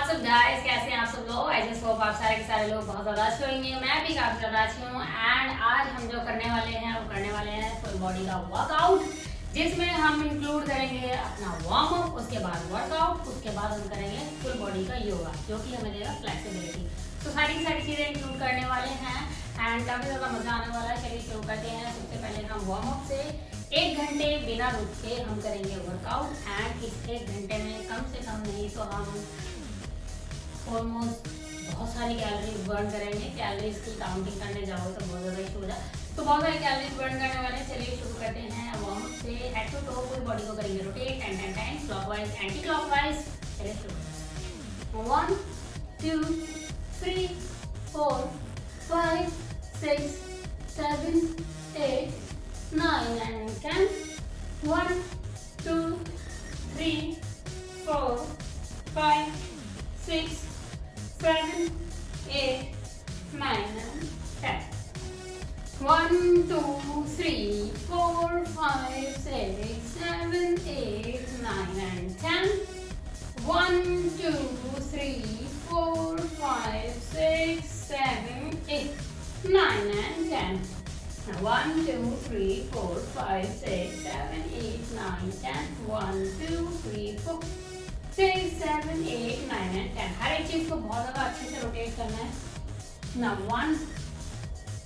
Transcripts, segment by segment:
WhatsApp guys, कैसे हैं आप सब लोग। आई जस्ट होप आप सारे के सारे लोग बहुत ज़्यादा अच्छे होंगे। मैं भी काफ़ी ज़्यादा अच्छी हूँ। एंड आज हम जो करने वाले हैं फुल बॉडी का वर्कआउट, जिसमें हम इंक्लूड करेंगे अपना वार्म अप, उसके बाद वर्कआउट, उसके बाद हम करेंगे फुल बॉडी का योगा, जो कि हमें देगा फ्लेक्सिबिलिटी। तो सारी चीज़ें इंक्लूड करने वाले हैं एंड काफ़ी ज़्यादा मज़ा आने वाला है। चलिए शुरू करते हैं। सबसे पहले हम वार्म अप से 1 घंटे बिना रुक के हम करेंगे वर्कआउट। एंड इस 1 घंटे में कम से कम नहीं तो हम ऑलमोस्ट बहुत सारी कैलोरीज बर्न करेंगे। कैलोरीज की काउंटिंग करने जाओ तो बहुत ज़्यादा इशू हो जाए, तो बहुत सारी कैलोरीज बर्न करने वाले हैं। चलिए शुरू करते हैं। वार्म अप से हेड टू टो पूरी बॉडी को करेंगे rotate 10 times, clockwise anti clockwise. चलिए शुरू। 1 2 3 4 5 6 7 8 9 and 10. 1 2 3 4 5 6 7 8 9 and 10. 1 2 3 4 5 6 7 8 9 and 10. 1 2 3 4 5 6 7 8 9 and 10. 1 2 3 4 5 6 7 8 9 10. 1 2 3 4 6 7 8 9 and 10. हर एक चीज को बहुत ज्यादा अच्छे से रोटेट करना है ना। 1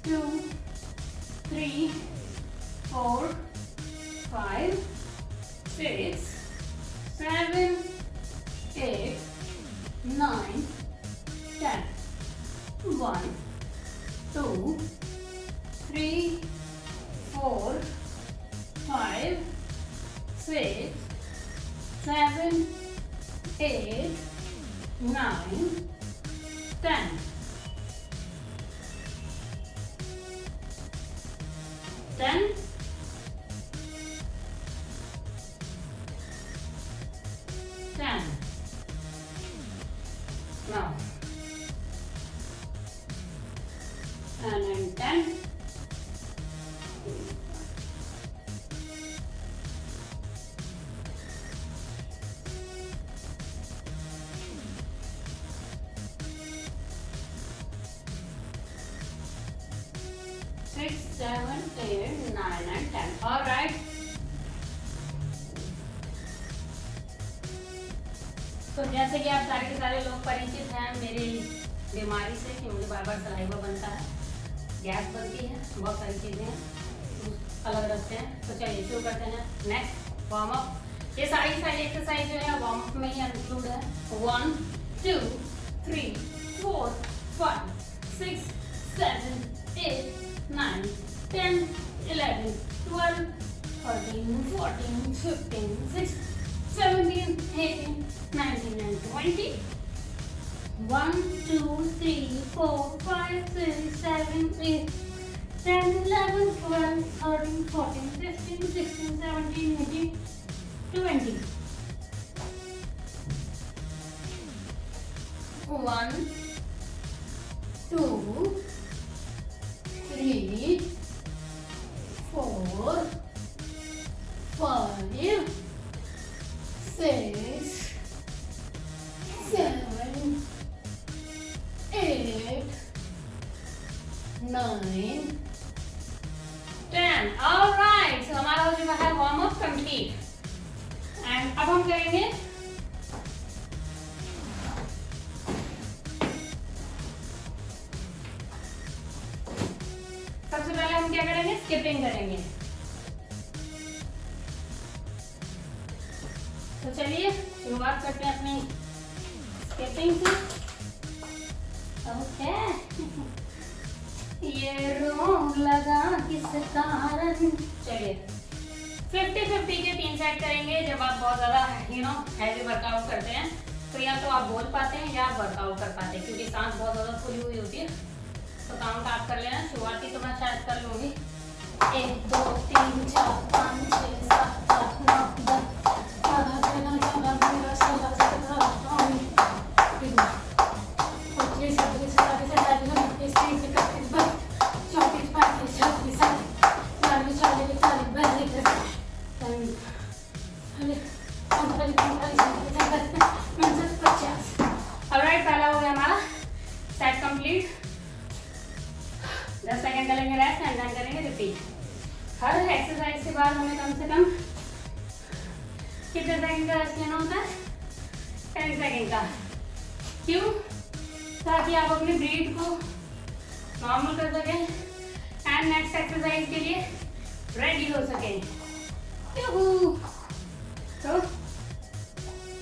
2 3 4 5 6 7 8 9 10. 1 2 3 4 5 6 7 8 9 10. 10 10. Now and then 10. 6 7 8 9 and 10. All right. तो जैसे कि आप सारे के सारे लोग परिचित हैं मेरी बीमारी से कि मुझे बार बार सलाइवा बनता है, गैस बनती है, बहुत सारी चीज़ें अलग रखते हैं। तो चलिए शुरू करते हैं। Next warm up. ये सारी एक्सरसाइज जो है वार्म अप में ही इंक्लूड है। 1 2 3 4 5 6 7 8 9 10 11 12 13 14 15 16 17 18 19 and 20. 1 2 3 4 5 6 7 8 10 11 12 13 14 15 16 17 18 20. 1 2 3 4 5 6 7 8 9 10. Alright, so हमारा हो चुका है वार्म अप कंप्लीट। एंड अब हम करेंगे सबसे पहले हम क्या करेंगे, स्किपिंग करेंगे। तो चलिए शुरुआत करते हैं अपनी स्किपिंग से। ओके ये रोग लगा किस कारण। चलिए 50-50 के 3 सेट करेंगे। जब आप बहुत ज्यादा हैवी वर्कआउट करते हैं तो या तो आप बोल पाते हैं या आप वर्कआउट कर पाते हैं, क्योंकि सांस बहुत ज्यादा खुली हुई होती है। तो काउंट आप कर लेना। शुरुआती तो मैं शायद कर लूंगी। 1 2 3 4 5 6 7 8 9 10 50 कम से कम कितने सेकंड का रेस्ट लेना होता है? 10 सेकंड का। क्यों? ताकि आप अपनी ब्रीथ को नॉर्मल कर सकें एंड नेक्स्ट एक्सरसाइज के लिए रेडी हो सकें। तो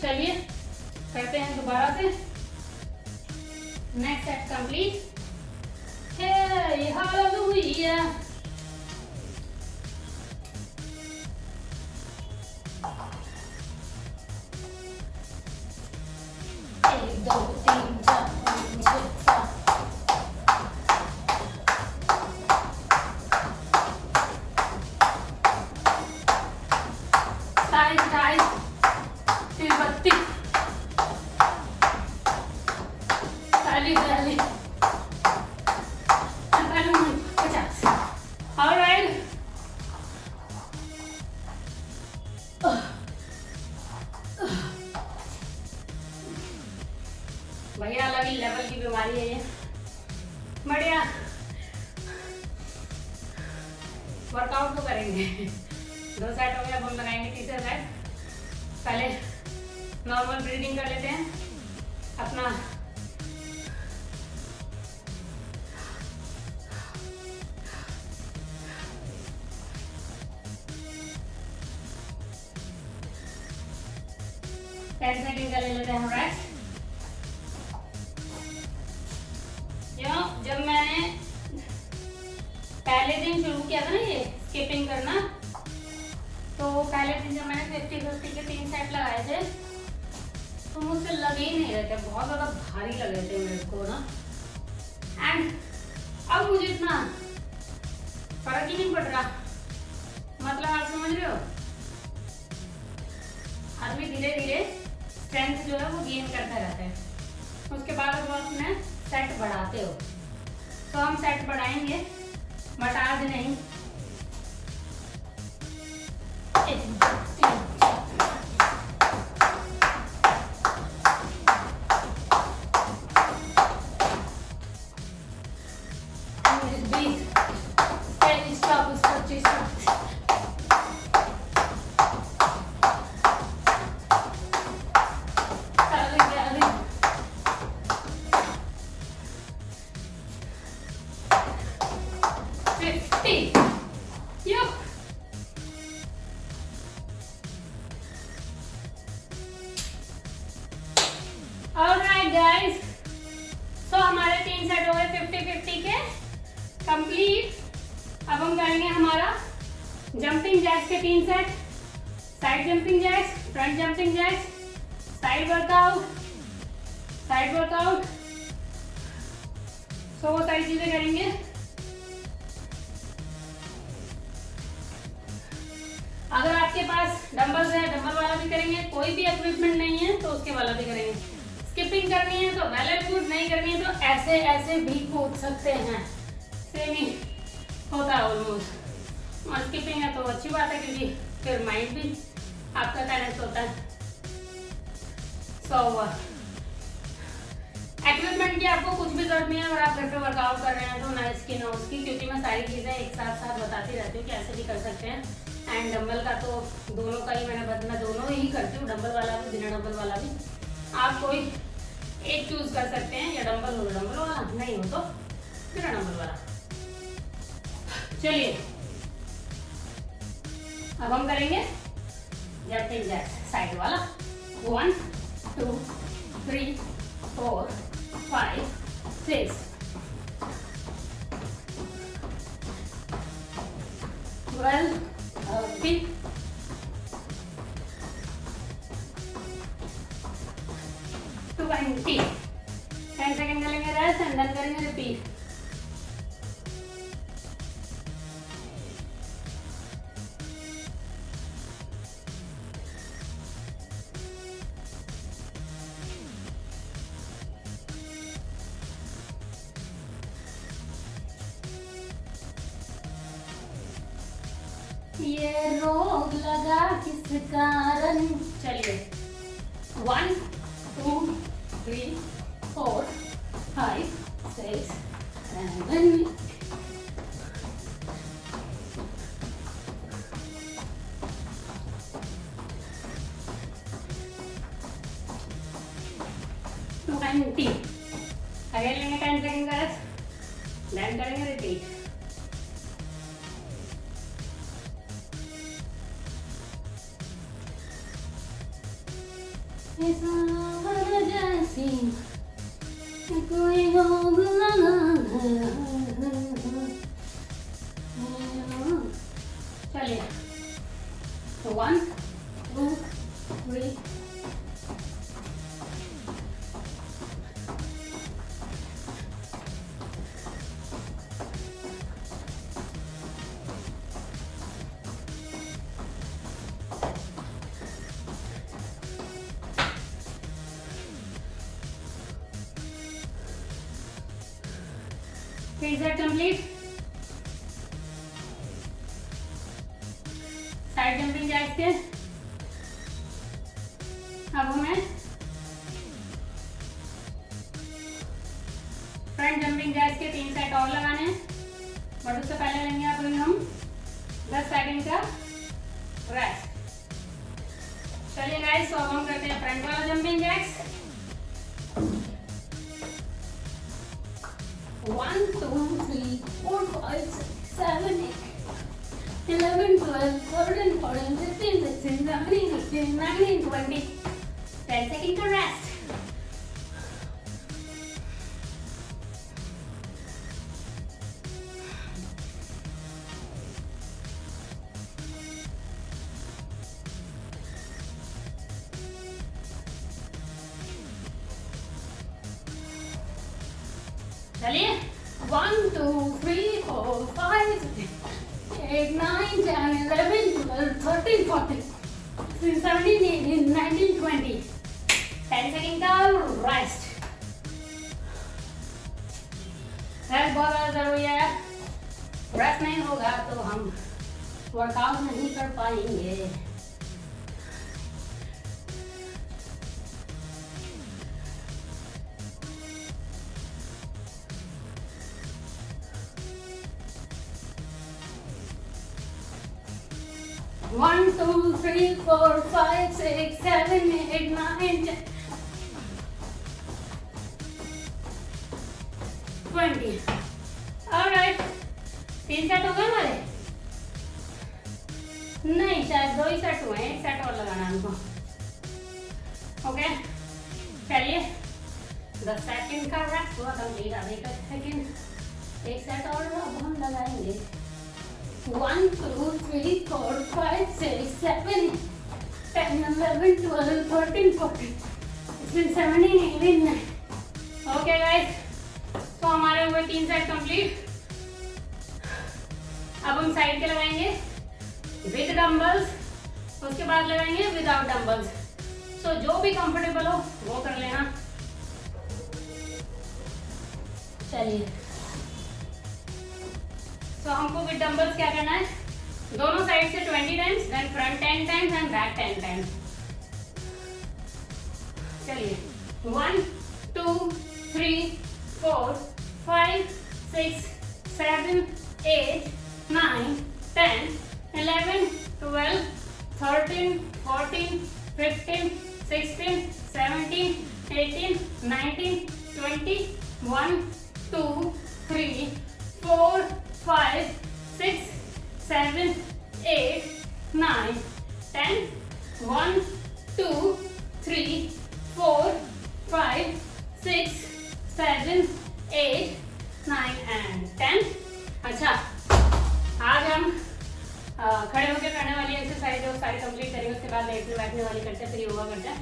चलिए करते हैं दोबारा से। Next set complete. हालेलुया। एक दो तीन चार पाँच छः सात। भैया अलग ही लेवल की बीमारी है ये। बढ़िया वर्कआउट तो करेंगे। 2 सेट हो गया, अब हम लगाएंगे तीसरा सेट। पहले नॉर्मल ब्रीदिंग कर लेते हैं अपना। सेकंड का ले लेते हैं हम रेस्ट। जब मैंने पहले दिन शुरू किया था ना ये स्किपिंग करना, तो पहले दिन जब मैंने 50-50 के 3 सेट लगाए थे तो मुझसे लगे ही नहीं रहे थे, बहुत ज़्यादा भारी लगे थे मेरे को ना। एंड अब मुझे इतना फर्क ही नहीं पड़ रहा। मतलब आप समझ रहे हो, आदमी धीरे धीरे स्ट्रेंथ जो है वो गेन करता रहता है। उसके बाद अब आप अपने सेट बढ़ाते हो, तो हम सेट बढ़ाएंगे बट आज नहीं। Alright guys, so हमारे 3 सेट हो गए 50-50 के कंप्लीट। अब हम करेंगे हमारा जंपिंग जैक्स के 3 सेट। Side jumping jacks, front jumping jacks, side workout. So वो सारी चीजें करेंगे। अगर आपके पास डंबल्स है, डंबल वाला भी करेंगे। कोई भी इक्विपमेंट नहीं है तो उसके वाला भी करेंगे। स्किपिंग करनी है तो वेल एंड गुड, नहीं करनी है तो ऐसे ऐसे भी कूद सकते हैं। सेम ही होता है ऑलमोस्ट। और स्किपिंग है तो अच्छी बात है, क्योंकि फिर माइंड भी आपका कनेक्ट होता है। सो इक्विपमेंट की आपको कुछ भी जरूरत नहीं है। अगर आप घर पे वर्कआउट कर रहे हैं तो ना इसकी ना उसकी, क्योंकि मैं सारी चीज़ें एक साथ साथ बताती रहती हूँ कि ऐसे भी कर सकते हैं। एंड डंबल का तो दोनों का ही मैं दोनों ही करती हूँ, डंबल वाला भी बिना डंबल वाला भी। आप कोई एक चूज कर सकते हैं, या डंबल हो डंबल वाला, नहीं हो तो बिना डंबल वाला। चलिए अब हम करेंगे जंपिंग जैक्स साइड वाला। 1 2 3 4 5 6 12 13 20। 10 सेकंड करेंगे रेस्ट एंड देन करेंगे रिपीट। ये रोग लगा किस कारण। चलिए 1 2 3 4 5 6 7 20. अगेन लेंगे 10 सेकेंड का रेस्ट, देन करेंगे रिपीट। चलिए 1 2 3 Is that complete? Side jumping jacks के अब हमें फ्रंट जंपिंग जैक्स के 3 सेट और लगाने हैं, बट उससे पहले लेंगे अभी हम 10 सेकंड का रेस्ट। चलिए गाइस, तो अब हम करते हैं फ्रंट वाला jumping jacks. 1 2 3 4 5 6 7 8 11 12 13 14 15 16 17 18 19 20 10 seconds to rest. चलिए 1 2 3 4 5 8 9 10 11 12 13 14 16 17 18 19 20 10 सेकेंड का रेस्ट। रेस्ट बहुत ज़्यादा जरूरी है, रेस्ट नहीं होगा तो हम वर्कआउट नहीं कर पाएंगे। One, 2, 3, 4, 5, 6, 7, 8, 9, 10, 20. Alright, 3 सेट हो गए हमारे? नहीं, शायद 2 ही सेट हुए हैं, 1 सेट और लगाना है हमको। ओके, चलिए 10 सेकंड का रेस्ट हुआ कंप्लीट। अभी 10 सेकंड, 1 सेट और अब हम लगाएंगे। 1 2 3 4 5 6 7 10 11 12 13 14 16 17 18 19. ओके गाइस, तो हमारे हुए 3 सेट कंप्लीट। अब हम साइड के लगाएंगे विद डंबल्स, उसके बाद लगाएंगे विदाउट डंबल्स। सो जो भी कंफर्टेबल हो वो कर लेना। चलिए, तो हमको विद डंबल्स क्या करना है, दोनों साइड से 20 times, then front 10 times and back 10 times. चलिए 1 2 3 4 5 6 7 8 9 10 11 12 13 14 15 16 17 18 19 20 1 2 3 4 5 6 7 8 9 10 1 2 3 4 5 6 7 8 9 एंड 10। अच्छा, आज हम खड़े होकर करने वाली एक्सरसाइज जो सारी कंप्लीट करेंगे, उसके बाद लेटने बैठने वाली करते हैं, फिर योगा करते हैं।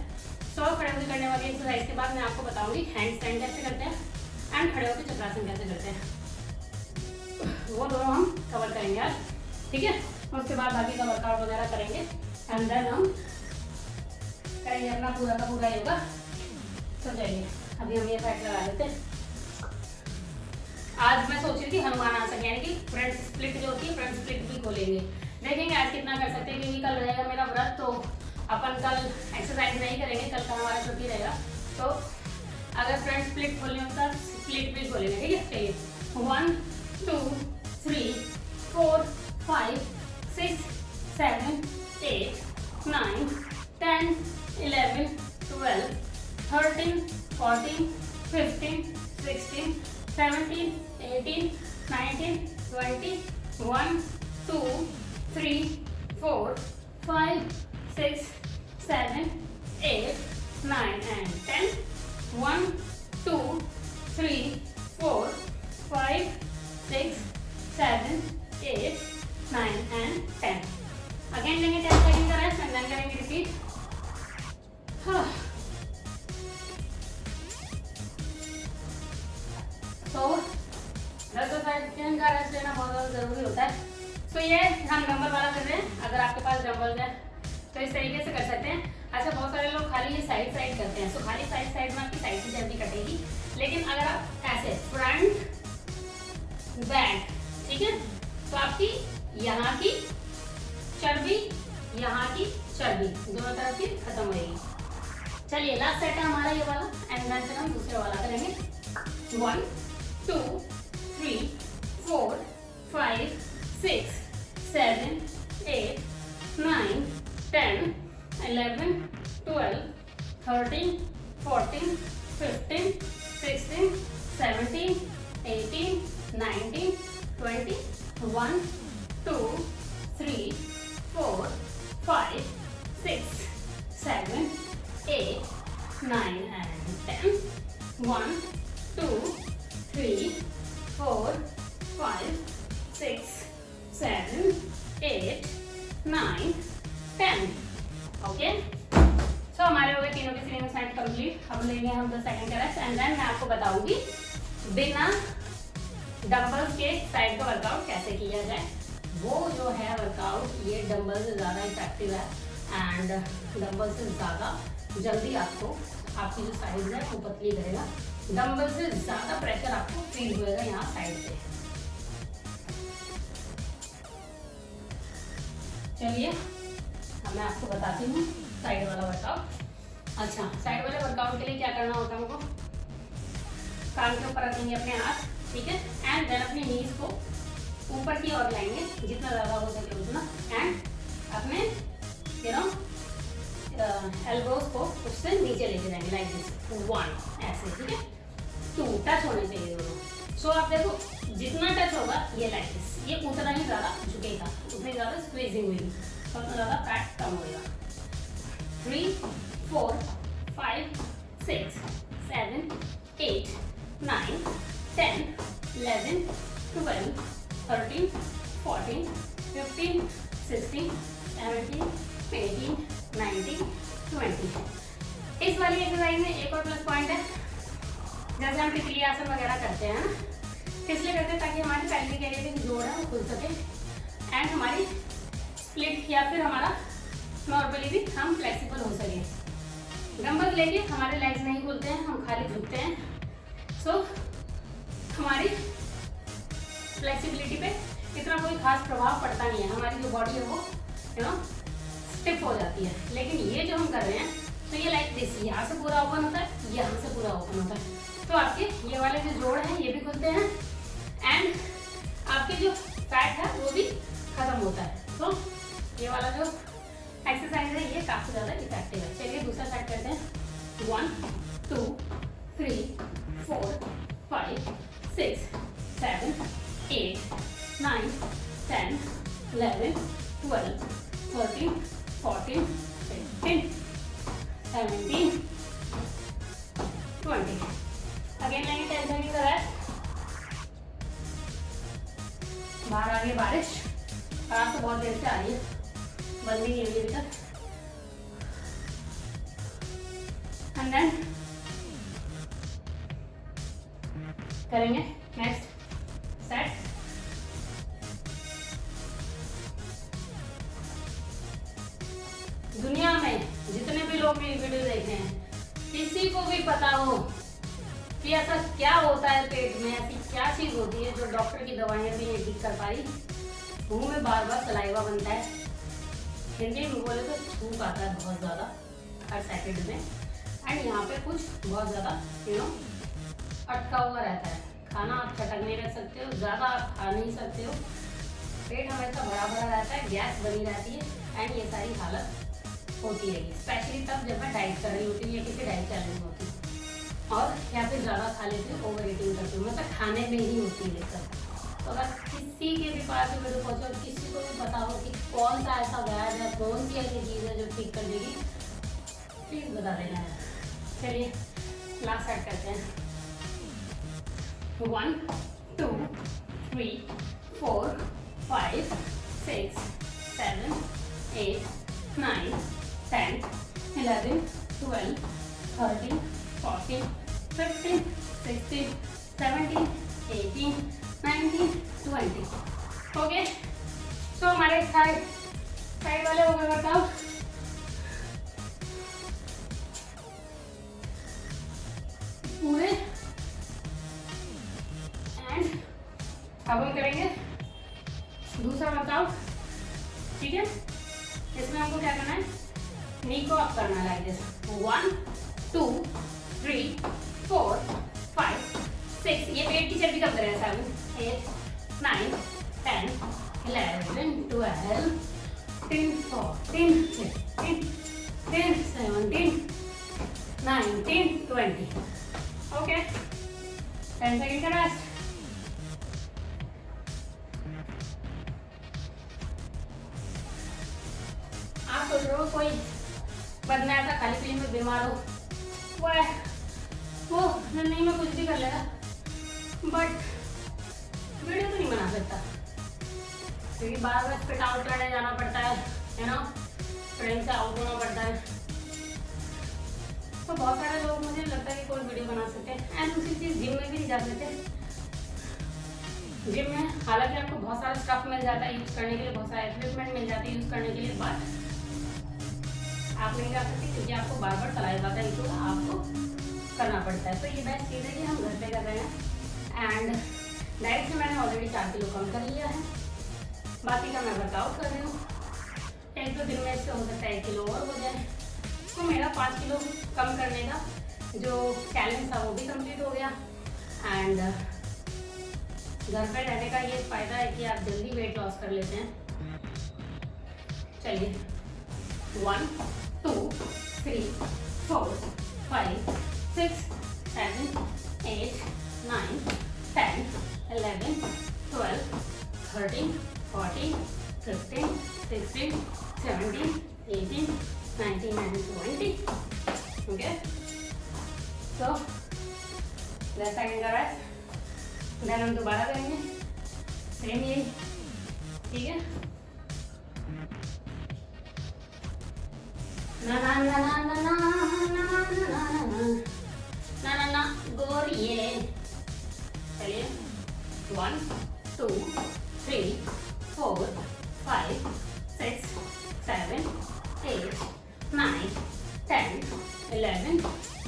सो खड़े होकर करने वाली एक्सरसाइज के बाद मैं आपको बताऊंगी हैंड स्टैंड कैसे करते हैं एंड खड़े होकर चक्रासन कैसे करते हैं। वो दोनों हम कवर करेंगे आज, ठीक है। उसके बाद बाकी का वर्कआउट वगैरह करेंगे एंड देन हम करेंगे अपना पूरा का पूरा योगा। तो चलिए अभी हम ये साइड लगा देते हैं। आज मैं सोच रही थी हनुमान आसन, यानी कि फ्रंट स्प्लिट जो होती है, फ्रंट स्प्लिट भी खोलेंगे। देखेंगे आज कितना कर सकते हैं, क्योंकि कल रहेगा मेरा व्रत, तो अपन कल एक्सरसाइज नहीं करेंगे, कल का हमारा छुट्टी रहेगा। तो अगर फ्रंट स्प्लिट खोलने होता स्प्लिट भी खोलेंगे, ठीक है। चलिए 1 2 3 4 5 6 7 8 9 10 11 12 13, 14, 15, 16, 17, 18, 19, 20, 1, 2, 3, 4, 5, 6, 7, 8, 9 and 10. 1, 2, 3, 4, 5, 6, 7, 8, 9 and 10. अगेन लेंगे 10 सेकंड का रेस्ट एंड देन करेंगे रिपीट। तो 10 सेकंड का रेस्ट लेना बहुत ज़्यादा ज़रूरी होता है। सो ये हम डंबल वाला कर रहे हैं। अगर आपके पास डंबल है तो इस तरीके से कर सकते हैं। अच्छा, बहुत सारे लोग खाली ये साइड साइड करते हैं। सो खाली साइड साइड में आपकी साइड की चर्बी कटेगी, लेकिन अगर आप ऐसे फ्रंट बैक, ठीक है, तो आपकी यहाँ की चर्बी, यहाँ की चर्बी दोनों तरफ की खत्म होगी। चलिए लास्ट सेट है हमारा ये वाला एंड देन फिर हम दूसरे वाला करेंगे। 1, 2, 3, 4, 5, 6, 7, 8, 9, 10, 11, 12, 13, 14, 15, 16, 17, 18, 19, 20, 1, 2, 3, 4, 5, 6, 7, 8, 9 and 10. 1, 2, 3, 4, 5, 6, 7, 8, 9, 10. ओके, सो हमारे हो गए तीनों के स्विंग सेट कंप्लीट। अब लेंगे हम 10 सेकंड का रेस्ट एंड देन मैं आपको बताऊंगी बिना डंबल्स के साइड का वर्कआउट कैसे किया जाए। वो जो है वर्कआउट ये डंबल से ज़्यादा इफेक्टिव है एंड डंबल से ज़्यादा जल्दी आपको आपकी जो साइड है वो पतली करेगा। डंबल से ज़्यादा प्रेशर आपको फील होएगा यहाँ साइड पे। चलिए अब मैं आपको बताती हूँ साइड वाला वर्कआउट। अच्छा, साइड वाले वर्कआउट के लिए क्या करना होता है हमको, कान के ऊपर रखेंगे अपने हाथ, ठीक है, एंड देन अपनी नीज को ऊपर की ओर लाएंगे जितना ज़्यादा हो सके उतना, एंड अपने एल्बोज को उससे नीचे लेके जाएंगे लाइक दिस। 1 ऐसे, ठीक है, 2 टच होने चाहिए दोनों। सो आप देखो जितना टच होगा ये लाइक दिस, ये उतना ही ज़्यादा झुकेगा, उतनी ज़्यादा स्क्वीजिंग होगी, उतना ज़्यादा फैट कम होगा। 3, 4, 5, 6, 7, 8, 9, 10, 11, 12, 13, 14, 15, 16, 17, 18, 19, 20। इस वाली एक्सरसाइज में एक और प्लस पॉइंट है, जैसे हम तितली आसन वगैरह करते हैं ना, इसलिए करते हैं ताकि हमारी पैल्विक एरिया की जोड़ है वो खुल सके एंड हमारी स्प्लिट या फिर हमारा नॉर्मली भी हम फ्लेक्सिबल हो सके। डंबल लेके हमारे लेग्स नहीं खुलते हैं, हम खाली झुकते हैं। सो हमारी फ्लेक्सिबिलिटी पे इतना कोई खास प्रभाव पड़ता नहीं है, हमारी जो बॉडी है वो स्टिफ हो जाती है। लेकिन ये जो हम कर रहे हैं तो ये लाइक दिस, यहाँ से पूरा ओपन होता है, यहाँ से पूरा ओपन होता है, तो आपके ये वाले जो जोड़ हैं ये भी खुलते हैं एंड आपके जो फैट है वो भी खत्म होता है। तो ये वाला जो एक्सरसाइज है ये काफ़ी ज़्यादा इफेक्टिव है। चलिए दूसरा सेट करते हैं। 1, 2, 3, 4, 5, 6, 7, 8, 9, 10, 11, 12, 13, 14, 15, 17, 20। अगेन लेंगे 10 सेकंड का रेस्ट। बाहर आ गई बारिश, बारिश तो बहुत देर से आ रही है, बंद ही नहीं हुई अभी तक। एंड देन करेंगे नेक्स्ट सेट। दुनिया में जितने भी लोग मेरी वीडियो देख रहे हैं, किसी को भी पता हो कि ऐसा क्या होता है पेट में, ऐसी क्या चीज होती है जो डॉक्टर की दवाइयां भी नहीं ठीक कर पा रही, मुंह में बार बार सलाइवा बनता है, हिंदी में बोले तो थूक आता है बहुत ज़्यादा हर सेकंड में, एंड यहाँ पे कुछ बहुत ज़्यादा अटका हुआ रहता है, खाना आप चटक नहीं रख सकते हो, ज़्यादा आप खा नहीं सकते हो, पेट हमेशा भरा भरा रहता है, गैस बनी रहती है एंड ये सारी हालत होती है, स्पेशली तब जब मैं डाइट कर रही होती हूँ या किसी डाइट चैलेंज में होती है। और या फिर ज़्यादा खा लेती हूँ, ओवर ईटिंग करती हूँ, मतलब खाने में ही होती है दिक्कत। तो अगर किसी के भी पास भी वीडियो पहुँचे और किसी को भी पता हो कि कौन सा ऐसा व्यायाम है, कौन सी ऐसी चीज़ है जो ठीक कर देगी, प्लीज़ बता देना है। चलिए लास्ट स्टार्ट करते हैं। 1 2 3 4 5 6 7 8 9 10 11 12 13 14 15 16 17 18 19 20। ओके, तो हमारे साइड वाले हो गए वर्कआउट। पूरे एंड अब हम करेंगे दूसरा वर्कआउट, ठीक है। इसमें हमको क्या करना है, नी को अप करना है लाइक दिस। 1 2 3 4 5 6, ये पेट की चर्बी कब करें, 7 8 9 10 11 12 13 14 15 16 17 19 20। ओके, 10 सेकेंड का रेस्ट। आप सोच रहे हो कोई बंदा ऐसा खाली पीली में बीमार हो, वो नहीं मैं कुछ भी कर लेगा, बट वीडियो तो नहीं बना सकता क्योंकि बार बार स्पिट आउट करने जाना पड़ता है ना, ट्रेन से आउट होना पड़ता है। तो बहुत सारे लोग मुझे लगता है कि कोई वीडियो बना सकते हैं। एंड दूसरी चीज़, जिम में भी नहीं जा सकते। जिम में हालांकि आपको बहुत सारा स्टफ मिल जाता है यूज़ करने के लिए, बहुत सारे इक्विपमेंट मिल जाते हैं यूज़ करने के लिए, बट आप नहीं जा सकते क्योंकि आपको बार बार चलाया जाता है, इसको आपको करना पड़ता है। तो ये बेस्ट चीज़ है कि हम घर पे कर रहे हैं। एंड डाइट से मैंने ऑलरेडी 4 किलो कम कर लिया है, बाकी का मैं वर्कआउट कर रही हूँ। 1-2 दिन में इससे हो सकता है 1 किलो और हो जाए। तो मेरा 5 किलो कम करने का जो चैलेंज था वो भी कंप्लीट हो गया। एंड घर पे रहने का ये फ़ायदा है कि आप जल्दी वेट लॉस कर लेते हैं। चलिए 1 2 3 4 5 6 7 8 9 10 11 12 13 14 15 16 17 18 19 and 20। ओके, तो 10 सेकेंड का रेस्ट, देन हम दोबारा करेंगे सेम यही, ठीक है। ना ना ना ना ना ना ना ना ना ना ना गोरिये। चलिए 1 2 3 4 5 6 7 8 9 10 11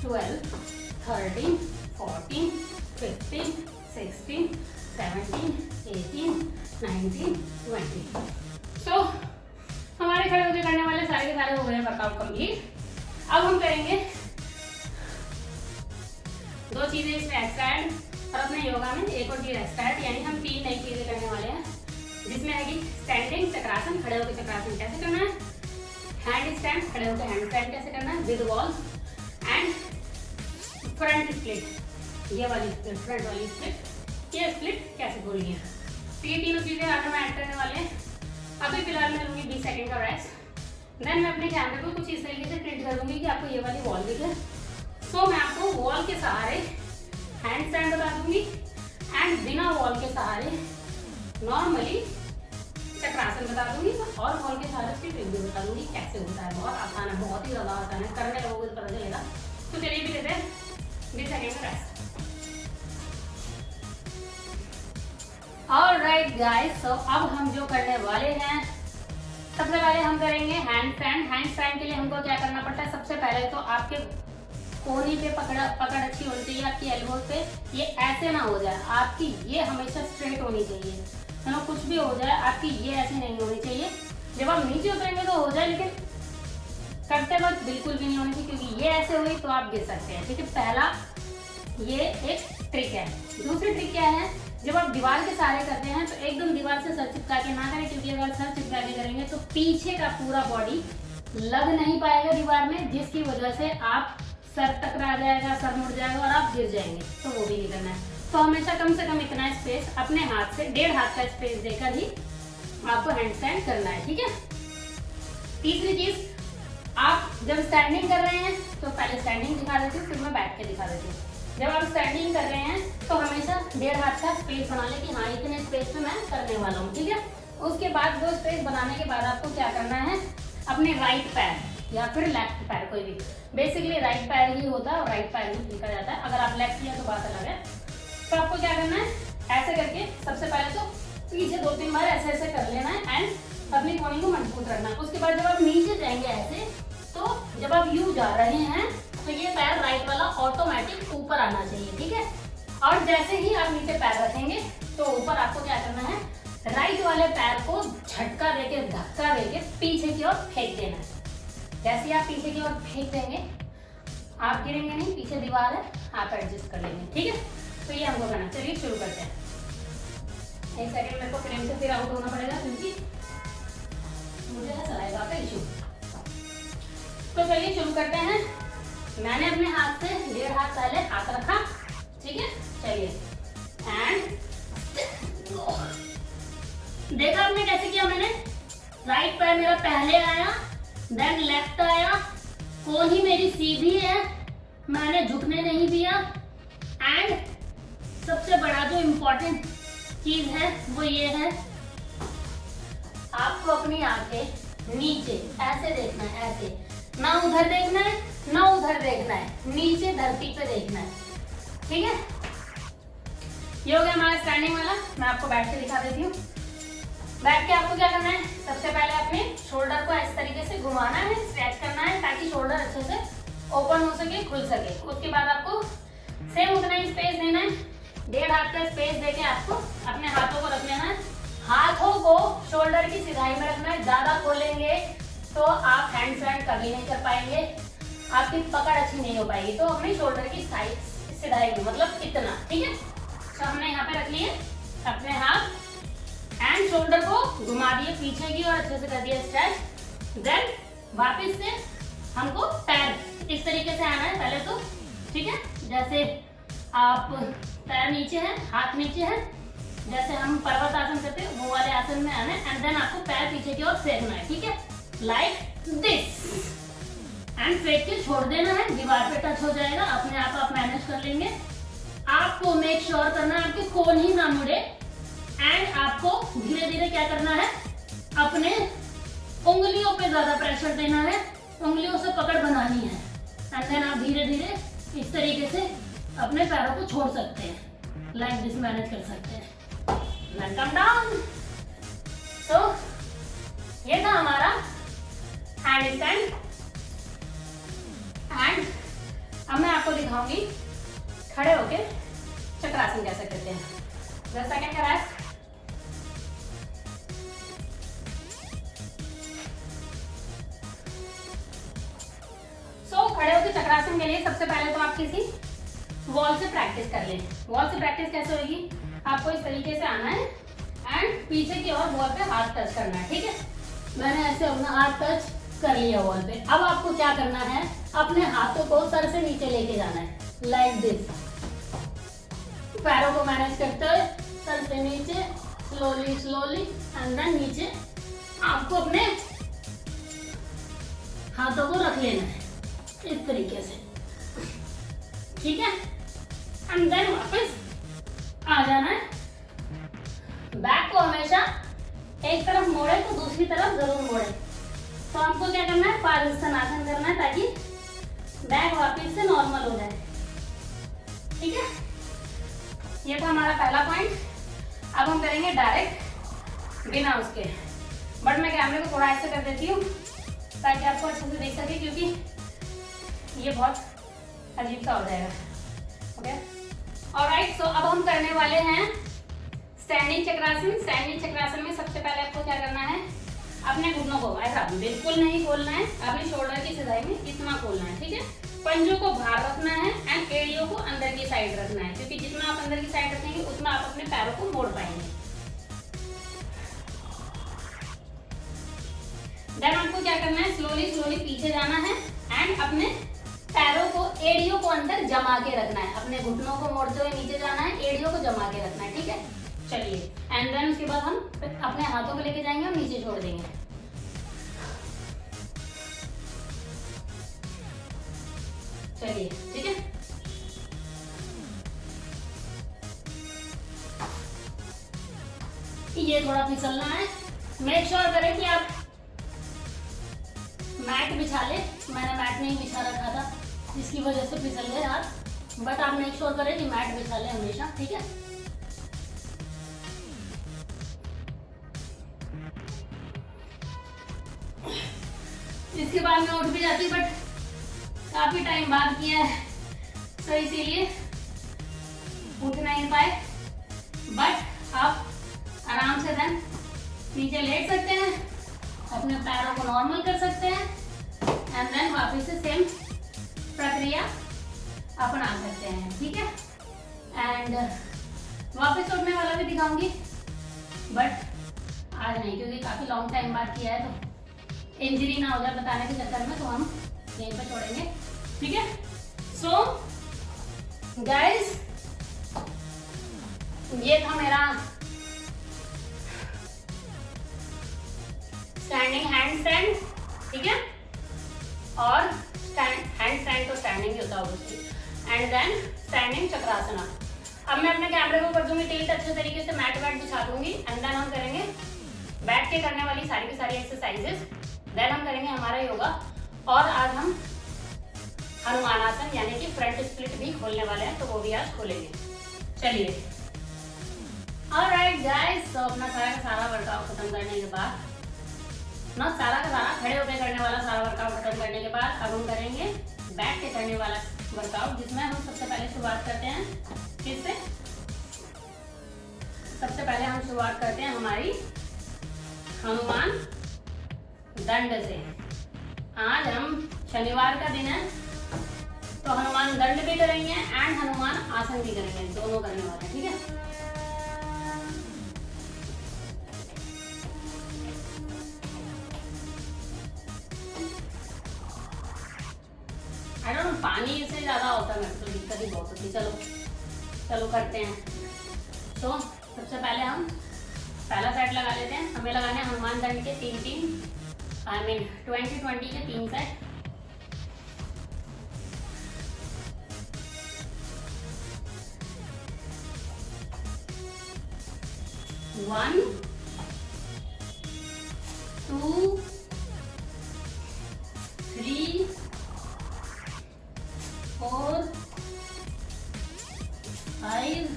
12 13 14 15 16 17 18 19 20। सो हमारे खड़े होकर करने वाले सारे के सारे हो गए वर्कआउट कंप्लीट। अब हम करेंगे 2 चीजें इसमें एक्स्ट्रा ऐड, और अपने योगा में एक और चीज एक्स्ट्रा ऐड, यानी हम 3 नई चीजें करने वाले हैं, जिसमें है कि स्टैंडिंग चक्रासन, खड़े होकर चक्रासन कैसे करना है, हैंड स्टैंड, खड़े होकर हैंड स्टैंड कैसे करना है with wall, and front split, ये वाली स्प्लिट, फ्रंट वाली स्प्लिट, ये स्प्लिट कैसे खोलनी है। तो ये तीनों चीजें आज हम ऐड करने वाले हैं। अभी फिलहाल मैं लूँगी 20 सेकेंड का रेस्ट, देन मैं अपने कैमरे को कुछ इस तरीके से ट्रीट कर दूंगी कि आपको ये वाली वॉल दिखे। सो मैं आपको वॉल के सहारे हैंड स्टैंड बता दूंगी एंड बिना वॉल के सहारे नॉर्मली चक्रासन बता दूंगी, और वॉल के सहारे उसकी ट्रिक भी बता दूंगी कैसे होता है। बहुत आसान है, बहुत ही ज़्यादा आसान है, करने लगोगे तो पता चलेगा। तो चलिए भी लेते हैं 20 सेकेंड का रेस्ट। ऑलराइट गाइस, सो अब हम जो करने वाले हैं, सबसे पहले हम करेंगे हैंड स्टैंड। हैंड स्टैंड के लिए हमको क्या करना पड़ता है, सबसे पहले तो आपके कोहनी पे पकड़ अच्छी होनी चाहिए, आपकी एल्बो पे ये ऐसे ना हो जाए, आपकी ये हमेशा स्ट्रेट होनी चाहिए, है ना। कुछ भी हो जाए आपकी ये ऐसे नहीं होनी चाहिए। जब आप नीचे उतरेंगे तो हो जाए, लेकिन करते वक्त बिल्कुल भी नहीं होनी चाहिए, क्योंकि ये ऐसे हुई तो आप गिर सकते हैं, ठीक है। पहला ये एक ट्रिक है। दूसरी ट्रिक क्या है, जब आप दीवार के सहारे करते हैं तो एकदम दीवार से सर चिपका के ना करें, क्योंकि अगर सर चिपका के करेंगे तो पीछे का पूरा बॉडी लग नहीं पाएगा दीवार में, जिसकी वजह से आप सर टकरा जाएगा, सर मुड़ जाएगा और आप गिर जाएंगे, तो वो भी नहीं करना है। तो हमेशा कम से कम इतना स्पेस अपने हाथ से 1.5 हाथ का स्पेस देकर ही आपको हैंडस्टैंड करना है, ठीक है। तीसरी चीज, आप जब स्टैंडिंग कर रहे हैं तो पहले स्टैंडिंग दिखा देती हूँ, फिर मैं बैठ के दिखा देती हूँ। जब आप स्टैंडिंग कर रहे हैं तो हमेशा 1.5 हाथ का स्पेस बना ले कि हाँ इतने स्पेस में मैं करने वाला हूँ, ठीक है। उसके बाद वो स्पेस बनाने के बाद आपको क्या करना है, अपने राइट पैर या फिर लेफ्ट पैर, कोई भी, बेसिकली राइट पैर ही होता है और राइट पैर ही लिखा जाता है। अगर आप लेफ्ट किया तो बात अलग है। तो आपको क्या करना है, ऐसे करके सबसे पहले तो पीछे 2-3 बार ऐसे ऐसे कर लेना है एंड अपनी बॉडी को मजबूत रखना है। उसके बाद जब आप नीचे जाएंगे ऐसे, तो जब आप यूं जा रहे हैं तो ये पैर राइट वाला ऑटोमेटिक ऊपर आना चाहिए, ठीक है। और जैसे ही आप नीचे पैर रखेंगे तो ऊपर आपको क्या करना है, राइट वाले पैर को झटका देके, धक्का देके पीछे की ओर फेंक देना है। जैसे ही आप पीछे की ओर फेंक देंगे, आप गिरेंगे नहीं, पीछे दीवार है, आप एडजस्ट कर लेंगे, ठीक है। तो ये हमको करना, चलिए शुरू करते हैं। एक सेकंड मेरे को फ्रेम से फिर आउट होना पड़ेगा क्योंकि मुझे है सलाइवा का इशू। तो चलिए शुरू करते हैं। मैंने अपने हाथ से 1.5 हाथ पहले हाथ रखा, ठीक है। चलिए एंड देखा आपने कैसे किया, मैंने राइट पैर मेरा पहले आया, देन लेफ्ट आया, कोहनी मेरी सीधी है, मैंने झुकने नहीं दिया। एंड सबसे बड़ा जो इम्पोर्टेंट चीज है वो ये है, आपको अपनी आंखें नीचे ऐसे देखना है, ऐसे, ना उधर देखना है ना उधर देखना है, नीचे धरती पे देखना है, ठीक है। ये हो गया हमारा स्टैंडिंग वाला। मैं आपको बैठ के दिखा देती हूँ। बैठ के आपको क्या करना है, सबसे पहले अपने शोल्डर को इस तरीके से घुमाना है, स्ट्रेच करना है ताकि शोल्डर अच्छे से ओपन हो सके, खुल सके। उसके बाद आपको सेम उतना ही स्पेस देना है, 1.5 हाथ का स्पेस देके आपको अपने हाथों को रख लेना है। हाथों को शोल्डर की सिधाई में रखना है। ज्यादा खोलेंगे तो आप हैंड स्टैंड कभी नहीं कर पाएंगे, आपकी पकड़ अच्छी नहीं हो पाएगी। तो अपने शोल्डर की सिधाई में, मतलब इतना, ठीक है। तो हमने यहाँ पे रख लिए अपने हाथ एंड शोल्डर को घुमा दिए पीछे की और अच्छे से कर दिया स्ट्रेच। देन वापस से हमको पैर इस तरीके से आना है पहले तो, ठीक है। जैसे आप पैर नीचे है, हाथ नीचे है, जैसे हम पर्वत आसन करते हैं वो वाले आसन में आना है। एंड देन आपको पैर पीछे की ओर फेंकना है, ठीक है, लाइक दिस। एंड फेंक के छोड़ देना है, दीवार पे टच हो जाएगा, अपने आप मैनेज कर लेंगे। आपको मेक श्योर करना है आपके कोन ही ना मुड़े। एंड आपको धीरे धीरे क्या करना है, अपने उंगलियों पे ज्यादा प्रेशर देना है, उंगलियों से पकड़ बनानी है। एंड देन आप धीरे धीरे इस तरीके से अपने पैरों को छोड़ सकते हैं, लाइक दिस मैनेज कर सकते हैं। Then come down. तो ये था हमारा हैंड स्टैंड। एंड अब मैं आपको दिखाऊंगी खड़े होके चक्रासन कैसे करते हैं। 10 सेकंड का रेस्ट। खड़े होकर चक्रासन के लिए सबसे पहले तो आप किसी वॉल से प्रैक्टिस कर लें। वॉल से प्रैक्टिस कैसे होगी, आपको इस तरीके से आना है एंड पीछे की ओर वॉल पे हाथ टच करना है, ठीक है। मैंने ऐसे अपना हाथ टच कर लिया वॉल पे। अब आपको क्या करना है, अपने हाथों को सर से नीचे लेके जाना है, लाइक दिस। पैरों को मैनेज करते हुए सर से नीचे स्लोली स्लोली एंड देन नीचे आपको अपने हाथों को रख लेना है इस तरीके से, ठीक है। एंड देन वापस आ जाना है। बैक को हमेशा एक तरफ मोड़े तो दूसरी तरफ जरूर मोड़े। तो हमको क्या करना है, पादहस्तनासन करना है ताकि बैक वापस से नॉर्मल हो जाए, ठीक है। ये था हमारा पहला पॉइंट। अब हम करेंगे डायरेक्ट बिना उसके, बट मैं कैमरे को थोड़ा ऐसे कर देती हूँ ताकि आपको अच्छे से देख सके, क्योंकि ये बहुत अजीब सा हो जाएगा। Okay, alright. सो अब हम करने वाले हैं स्टैंडिंग चक्रासन। स्टैंडिंग चक्रासन में सबसे पहले आपको क्या करना है, अपने घुटनों को ऐसा बिल्कुल नहीं खोलना है, अपने शोल्डर की सिधाई में इतना खोलना है, ठीक है। पंजों को बाहर रखना है एंड एड़ियों को अंदर की साइड रखना है, क्योंकि जितना आप अंदर की साइड रखेंगे उतना आप अपने पैरों को मोड़ पाएंगे। देन आपको क्या करना है, स्लोली स्लोली पीछे जाना है एंड अपने पैरों को, एड़ियों को अंदर जमा के रखना है, अपने घुटनों को मोड़ते हुए नीचे जाना है, एड़ियों को जमा के रखना है, ठीक है। चलिए, एंड देन उसके बाद हम अपने हाथों को लेके जाएंगे और नीचे छोड़ देंगे। चलिए, ठीक है। ये थोड़ा फिसलना है, मेक श्योर करें कि आप मैट बिछा ले। मैंने मैट नहीं बिछा रखा था, जिसकी वजह से फिसल गए हाथ, बट आप मेक श्योर करें कि मैट बिछा ले हमेशा, ठीक है। इसके बाद मैं उठ भी जाती, बट काफी टाइम बाद किया है तो इसीलिए उठ नहीं पाए। बट आप आराम से देन नीचे लेट सकते हैं, अपने पैरों को नॉर्मल कर सकते हैं, एंड देन वापस से सेम प्रक्रिया अपना सकते हैं, ठीक है। एंड वापस उठने वाला भी दिखाऊंगी, बट आज नहीं, क्योंकि काफी लॉन्ग टाइम बाद किया है तो इंजरी ना हो जाए बताने के चक्कर में, तो हम यहीं पे छोड़ेंगे, ठीक है। सो गाइस, ये था मेरा स्टैंडिंग हैंड स्टैंड, ठीक है। और हैंड स्टैंड तो स्टैंडिंग ही होता है, एंड देन स्टैंडिंग चक्रासना। अब मैं अपने कैमरे को कर दूंगी टिल्ट अच्छे तरीके से, मैट वैट बिछा दूंगी, एंड देन हम करेंगे बैठ के करने वाली सारी की सारी एक्सरसाइजेस, देन हम करेंगे हमारा योगा। और आज हम हनुमान आसन यानी कि फ्रंट स्प्लिट भी खोलने वाले हैं, तो वो भी आज खोलेंगे। चलिए, ऑलराइट गाइस, तो अपना सारा का सारा वर्कआउट खत्म करने के बाद, ना सारा का सारा खड़े होकर करने वाला सारा वर्कआउट खत्म करने के बाद अब हम करेंगे बैठ के करने वाला वर्कआउट, जिसमें हम सबसे पहले शुरुआत करते हैं किससे? सबसे पहले हम शुरुआत करते हैं हमारी हनुमान दंड से। आज हम शनिवार का दिन है, तो हनुमान दंड भी करेंगे एंड हनुमान आसन भी करेंगे, दोनों करने वाले हैं, ठीक है। आई डोंट नो, पानी से ज्यादा होता है, मेरे को तो दिक्कत ही बहुत होती है। चलो करते हैं। तो सबसे पहले हम पहला सेट लगा लेते हैं। हमें लगाने हैं हनुमान दंड के 20 के 3 set. One, 2, 3, 4, 5,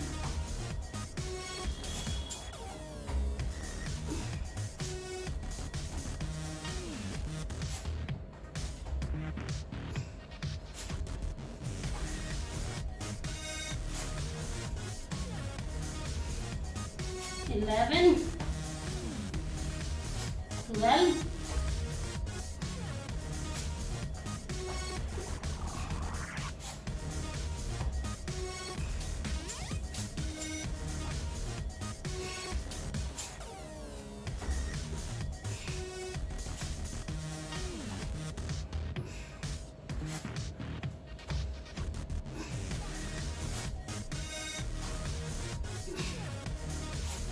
11, 12,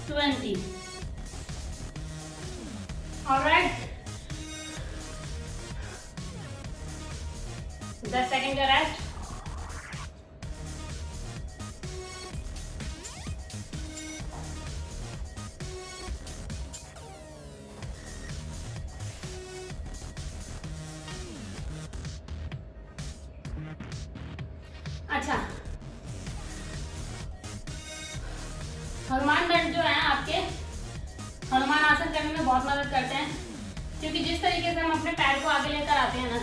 20. All right. 10 second का रेस्ट। अच्छा, हनुमान दंड जो है आपके हनुमान आसन करने में बहुत मदद करते हैं, क्योंकि जिस तरीके से हम अपने पैर को आगे लेकर आते हैं ना,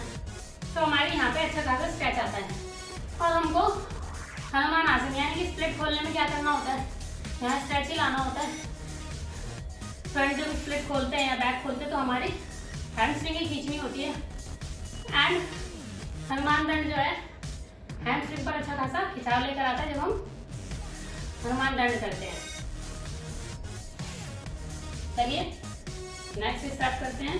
तो हमारे यहाँ पे अच्छा खासा स्ट्रेच आता है। और हमको हनुमान आसन यानी कि स्प्लिट खोलने में क्या करना होता है, यहाँ स्ट्रेच ही लाना होता है। फ्रंट जब स्प्लिट खोलते हैं या बैक खोलते हैं तो हमारी हैमस्ट्रिंग ही खींचनी होती है, एंड हनुमान दंड जो है हैमस्ट्रिंग पर अच्छा खासा खिंचाव लेकर आता है जब हम हनुमान दंड करते हैं। चलिए नेक्स्ट स्टार्ट करते हैं।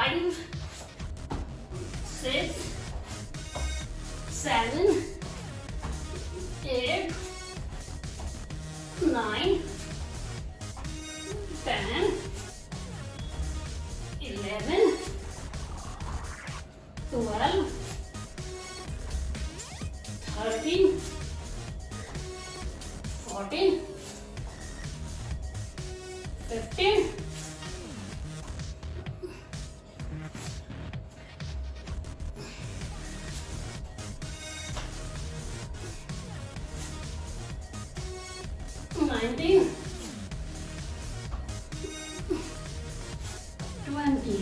5 6 7 8 9 10 11 12 13 14 15 19 20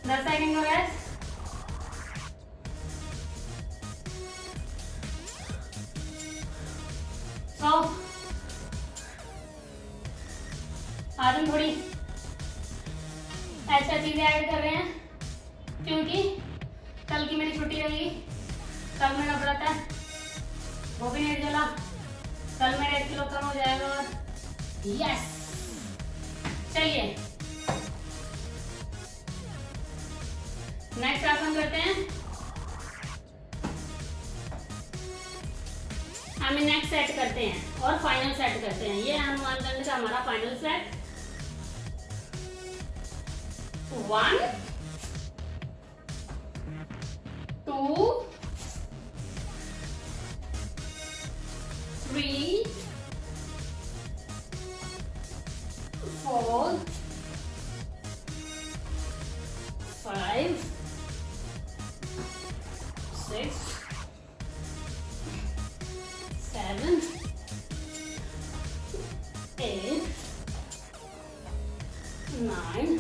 10 सेकंड हो गया। सो आज हम थोड़ी ऐसा चीजें ऐड कर रहे हैं क्योंकि कल की मेरी छुट्टी रहेगी। कल मेरा व्रत है, वो भी नहीं जला। कल मेरा 1 किलो कम हो जाएगा। और यस, चलिए नेक्स्ट आसन करते हैं। हम नेक्स्ट सेट करते हैं और फाइनल सेट करते हैं। ये हनुमान दंड का हमारा फाइनल सेट। 1 2 3 4 5 6 7 8 9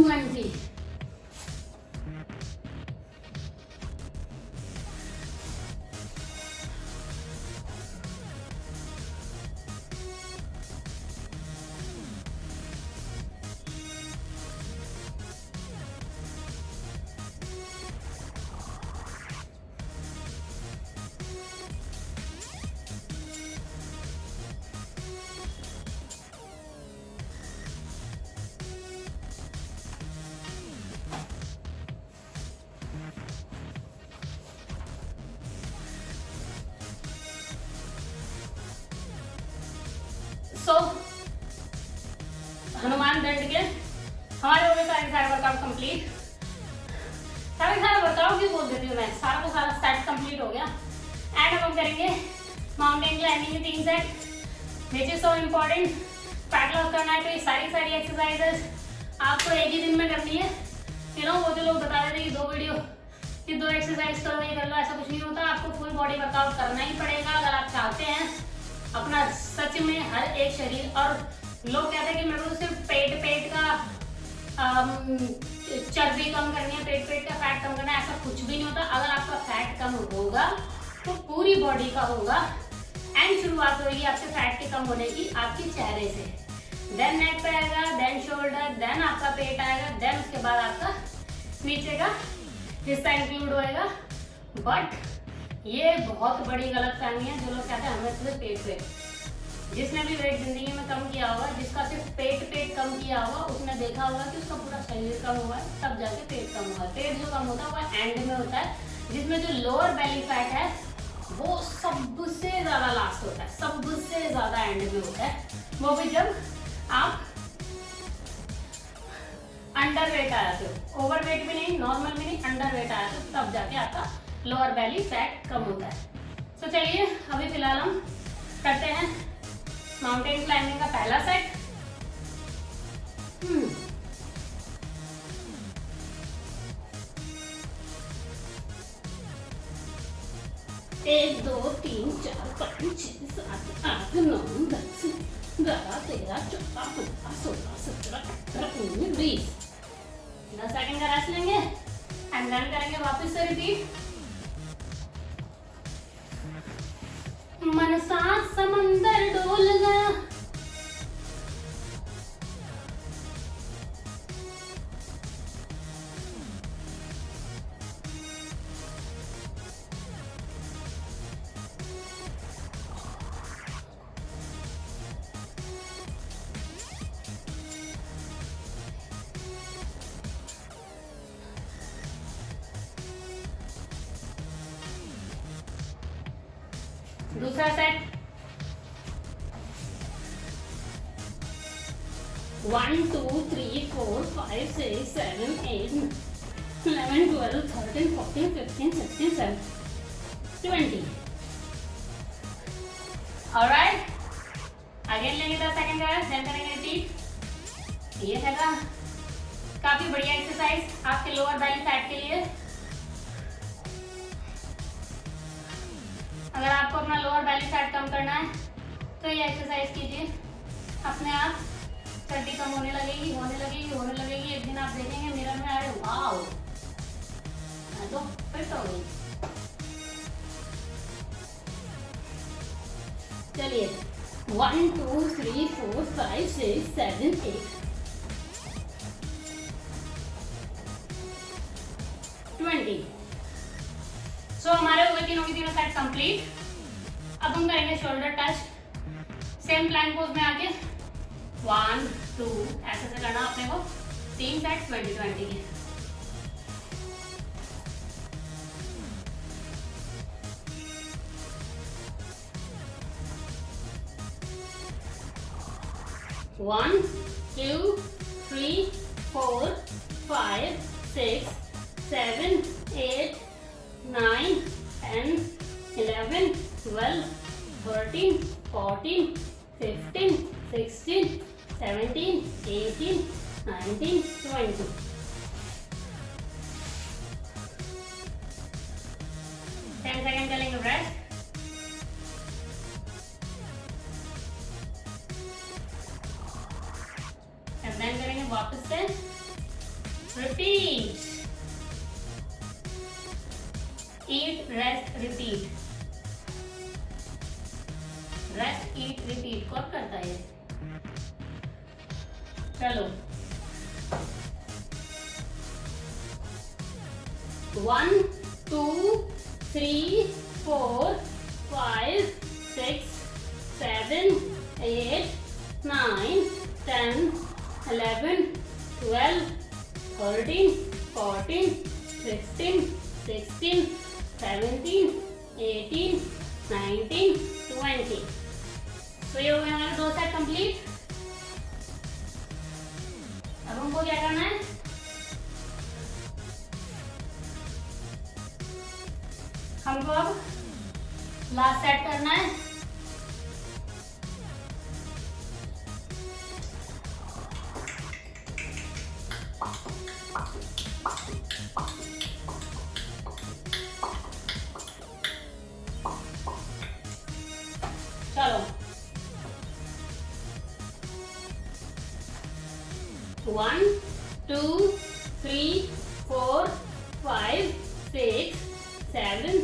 20 सो हनुमान दंड के हमारे हो गए सारे वर्कआउट कंप्लीट। सारे वर्कआउट भी बोल देती हूँ मैं, सारा का सारा सेट कंप्लीट हो गया। एंड अब हम करेंगे माउंटेन क्लाइंबिंग के 3 set which is so important. Fat loss करना है तो ये सारी एक्सरसाइजेस आपको एक ही दिन में करनी है। वो जो लोग बता देते हैं कि 2 वीडियो कि 2 एक्सरसाइज करो, ये कर लो, ऐसा कुछ नहीं होता। आपको फुल बॉडी वर्कआउट करना ही पड़ेगा अगर आप चाहते हैं अपना सच में हर एक शरीर। और लोग कहते हैं कि मेरे को सिर्फ पेट का चर्बी कम करनी है, पेट का फैट कम करना है, ऐसा कुछ भी नहीं होता। अगर आपका फैट कम होगा तो पूरी बॉडी का होगा। एंड शुरुआत होगी आपके फैट के कम होने की आपके चेहरे से, देन नेक पे आएगा, देन शोल्डर, देन आपका पेट आएगा, देन उसके बाद आपका नीचे का हिस्सा इंक्लूड होएगा। बट ये बहुत बड़ी गलतफहमी है जो लोग कहते हैं हमें सिर्फ पेट। जिसने भी वेट जिंदगी में कम किया होगा, जिसका सिर्फ पेट कम किया होगा, उसने देखा होगा कि उसका पूरा शरीर कम हुआ है, तब जाके पेट कम हुआ है। पेट जो कम होता है वो एंड में होता है, जिसमें जो लोअर बेली फैट है वो सबसे ज्यादा लास्ट होता है, सबसे ज्यादा एंड में होता है। वो भी जब आप अंडर वेट आ जाते हो, ओवर वेट भी नहीं, नॉर्मल भी नहीं, अंडर वेट आ जाते हो, तब जाके आपका लोअर बेली फैट कम होता है। तो चलिए अभी फिलहाल हम करते हैं माउंटेन क्लाइंबिंग का पहला सेट। 1 2 3 4 5 6 7 8 9 10 11 13 14 15 16 17 18 19 20। 10 सेकंड का रेस्ट लेंगे एंड देन करेंगे वापस से रिपीट। मन साथ समंदर डोल गया, दूसरा सेट 1 2 3 4 5 6 7 8 11 12 13 14 15 16 17 20। ऑलराइट, अगेन लेंगे 10 सेकंड का रेस्ट, देन करेंगे रिपीट। ये हैगा काफी बढ़िया एक्सरसाइज आपके लोअर बेली फैट के लिए। अगर आपको अपना लोअर बेली फैट कम करना है तो ये एक्सरसाइज कीजिए, अपने आप चड्डी कम होने लगेगी होने लगेगी होने लगेगी। एक दिन आप देखेंगे मिरर में, अरे वाओ मैं तो फिट हो गई। चलिए 1 2 3 4 5 6 7 8 20। सो हमारे हुए तीनों की तीनों सेट कंप्लीट। अब हम करेंगे shoulder touch, same plank pose में आके 1 2 ऐसे से करना अपने को। 3 सेट 20 20 के। One, 2, 3, 4, 5, 6, 7, 8, 9, 10, 11, 12, 13, 14, 15, 16, 17, 18, 19, 20। 10 सेकंड करेंगे ब्रेथ। एंड देन करेंगे वापस से रिपीट। ईट रेस्ट रिपीट, रेस्ट ईट रिपीट कौन करता है? चलो 1 2 3 4 5 6 7 8 9 10 11 12 13 14 15 16 17 18 19 20। तो ये हो गए हमारे 2 सेट कंप्लीट। अब हमको क्या करना है, हमको अब लास्ट सेट करना है। चलो 1 2 3 4 5 6 7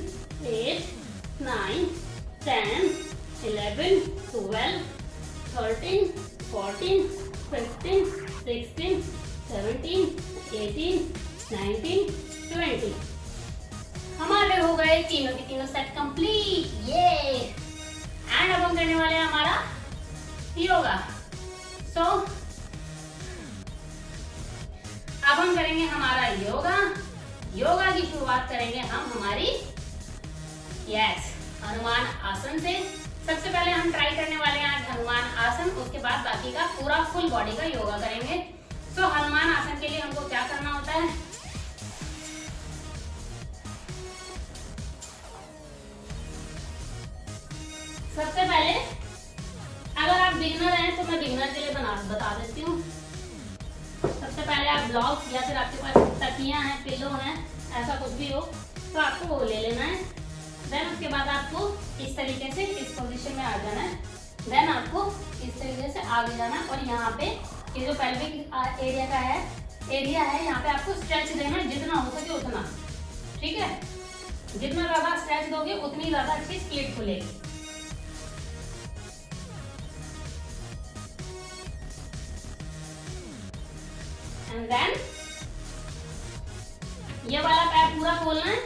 8 9 10 11 12 13 14 15 16 17 18 19 20। हमारे हो गए तीनों के तीनों सेट कंप्लीट। ये एंड अब हम करने वाले हैं हमारा योगा। सो अब हम करेंगे हमारा योगा। योगा की शुरुआत करेंगे हम हमारी हनुमान आसन से। सबसे पहले हम ट्राई करने वाले हैं आज हनुमान आसन, उसके बाद बाकी का पूरा फुल बॉडी का योगा करेंगे। सो हनुमान आसन के लिए हमको क्या करना होता है, सबसे पहले अगर आप बिगिनर हैं तो मैं बिगिनर के लिए बता देती हूँ। सबसे पहले आप ब्लॉक्स या फिर आपके पास तकिया हैं, पिलो हैं, ऐसा कुछ भी हो तो आपको वो ले लेना है। देन उसके बाद आपको इस तरीके से इस पोजीशन में आ जाना है। देन आपको इस तरीके से आगे जाना है और यहाँ पे ये जो पेल्विक एरिया है यहाँ पे आपको स्ट्रेच देना है, जितना हो सके उतना। ठीक है, जितना ज्यादा स्ट्रेच दोगे उतनी ज्यादा अच्छी स्प्लिट खुलेगी। एंड देन ये वाला पैर पूरा खोलना है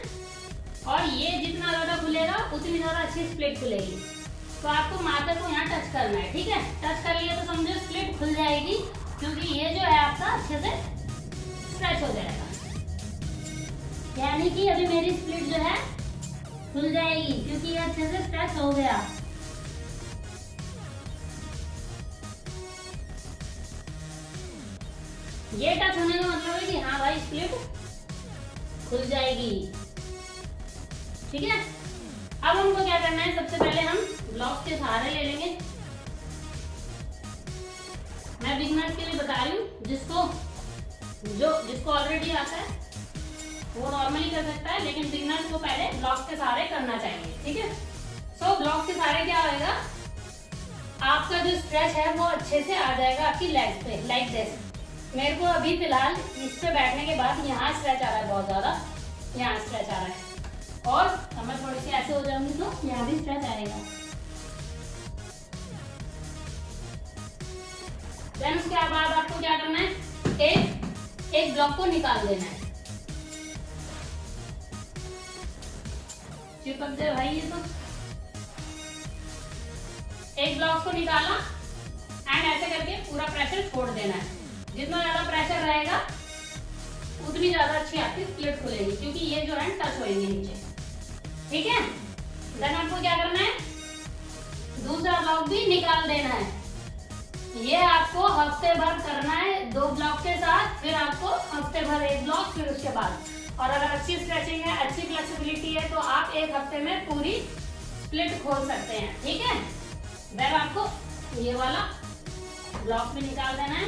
और ये जितना ज्यादा खुलेगा उतनी ज्यादा अच्छी स्प्लिट खुलेगी। तो आपको माथे को यहाँ टच करना है। ठीक है, टच कर लिया तो समझो स्प्लिट खुल जाएगी, क्योंकि ये जो है आपका अच्छे से स्ट्रेच हो जाएगा। यानी कि अभी मेरी स्प्लिट जो है खुल जाएगी क्योंकि ये अच्छे से स्ट्रेच हो गया। ये टच होने का मतलब है कि हाँ भाई स्प्लिट खुल जाएगी। ठीक है, अब हमको क्या करना है, सबसे पहले हम ब्लॉक के सहारे ले लेंगे। मैं बिगिनर्स के लिए बता रही हूँ, जिसको ऑलरेडी आता है वो नॉर्मली कर सकता है, लेकिन बिगिनर्स को पहले ब्लॉक के सहारे करना चाहिए। ठीक है, सो ब्लॉक के सहारे क्या होगा, आपका जो स्ट्रेच है वो अच्छे से आ जाएगा आपकी लेग्स पे, लाइक दिस। मेरे को अभी फिलहाल इस पे बैठने के बाद यहाँ स्ट्रेच आ रहा है, बहुत ज्यादा यहाँ स्ट्रेच आ रहा है, और मैं थोड़ी सी ऐसे हो जाऊंगी तो यहाँ भी स्ट्रेच आएगा। देन उसके बाद आपको क्या करना है, एक ब्लॉक को निकाल देना है। चिपक जाए भाई ये तो। एक ब्लॉक को निकाला एंड ऐसे करके पूरा प्रेशर छोड़ देना है। जितना ज्यादा प्रेशर रहेगा उतनी ज्यादा अच्छी आपकी स्प्लिट खुलेगी, क्योंकि ये जो है टच होएंगे नीचे। ठीक है, देन आपको क्या करना है, दूसरा ब्लॉक भी निकाल देना है। ये आपको हफ्ते भर करना है 2 ब्लॉक के साथ, फिर आपको हफ्ते भर 1 ब्लॉक, फिर उसके बाद। और अगर अच्छी स्ट्रेचिंग है, अच्छी फ्लेक्सिबिलिटी है तो आप 1 हफ्ते में पूरी स्प्लिट खोल सकते हैं। ठीक है, देन आपको ये वाला ब्लॉक भी निकाल देना है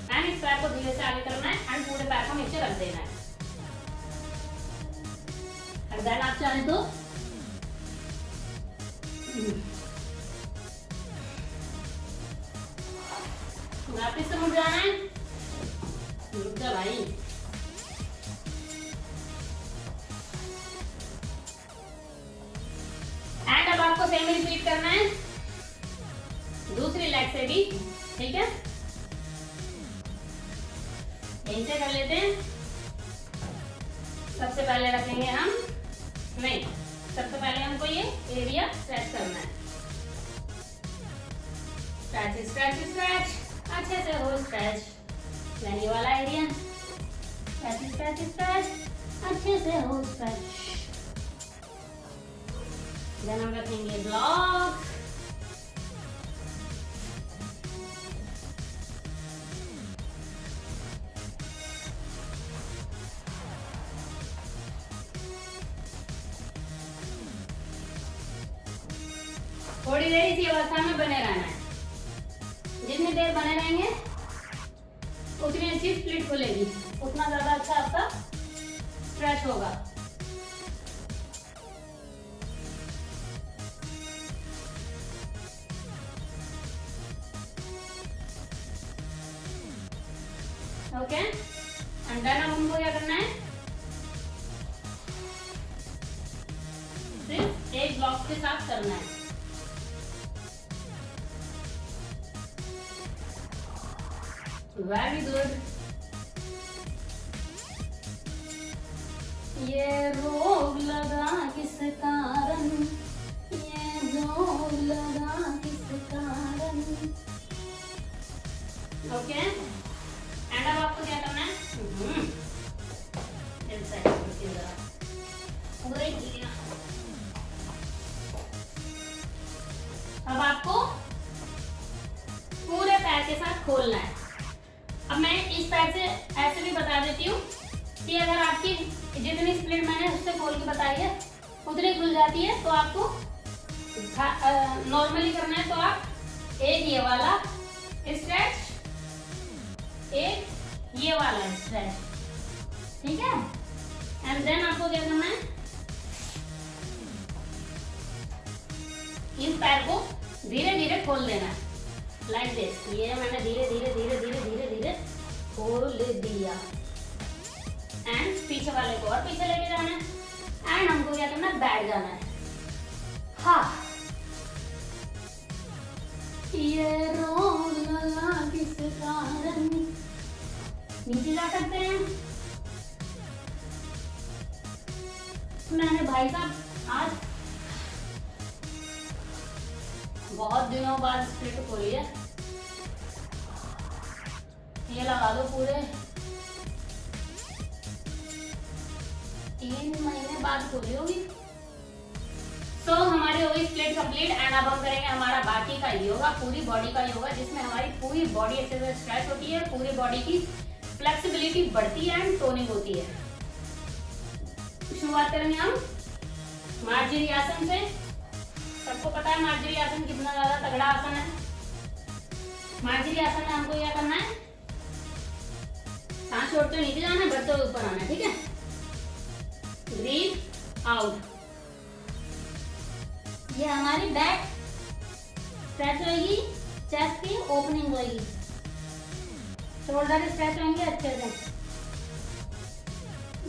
एंड इस पैर को धीरे से आगे करना है एंड पूरे पैर को नीचे रख देना है। और देन आप चाहें तो वापिस से मुड़ जाना है। रुक जा भाई, एंड अब आपको सेम रिपीट करना है दूसरी लेग से भी। ठीक है, ऐसे कर लेते हैं। सबसे पहले रखेंगे हम, नहीं, सबसे पहले हमको ये एरिया स्ट्रेच करना है। स्ट्रेच स्ट्रेच स्ट्रेच, अच्छे से हो स्ट्रेच। ये वाला एरिया स्ट्रेच स्ट्रेच स्ट्रेच, अच्छे से हो स्ट्रेच। देन हम रखेंगे ब्लॉक। थोड़ी देर इसी अवस्था में बने रहना है। जितनी देर बने रहेंगे उतनी अच्छी स्प्लिट खुलेगी, उतना ज्यादा अच्छा आपका स्ट्रेच होगा। ओके, एंड देन अब हमको क्या करना है, सिर्फ एक ब्लॉक के साथ करना है। Very good. ये रोग लगा किस कारण, ये रोग लगा किस कारण। ओके, एंड अब आपको क्या करना है, अब आपको पूरे पैर के साथ खोलना है। अब मैं इस पैर से ऐसे भी बता देती हूँ कि अगर आपकी जितनी स्प्लिट मैंने उससे खोल के बताई है उतनी खुल जाती है तो आपको नॉर्मली करना है। तो आप एक ये वाला स्ट्रेच, एक ये वाला स्ट्रेच, ठीक है। एंड देन आपको क्या करना है, इस पैर को धीरे धीरे खोल देना है लाइक दिस। ये मैंने धीरे धीरे धीरे धीरे धीरे धीरे खोल दिया एंड पीछे वाले को और पीछे लेके जाना है एंड हमको क्या करना है, बैठ जाना है। हाँ, ये रोग लगा किस कारण, नीचे जा सकते हैं। मैंने भाई साहब आज बहुत दिनों बाद स्प्लिट खोली है, ये लगा दो पूरे 3 महीने बाद खोली होगी। तो हमारी हो गई स्प्लिट कंप्लीट एंड अब हम करेंगे हमारा बाकी का योगा, पूरी बॉडी का योगा, जिसमें हमारी पूरी बॉडी अच्छे से स्ट्रेच होती है, पूरी बॉडी की फ्लेक्सिबिलिटी बढ़ती है एंड टोनिंग होती है। शुरुआत करेंगे हम मार्जरी आसन से। सबको पता है मार्जरी आसन कितना ज्यादा तगड़ा आसन है। मार्जरी आसन में हमको क्या करना है, सांस छोड़ते नीचे जाना है, बढ़ते हुए ऊपर आना है, ठीक है। ब्रीथ आउट, ये हमारी बैक स्ट्रेच होगी, चेस्ट की ओपनिंग होगी, शोल्डर स्ट्रेच होंगे अच्छे से।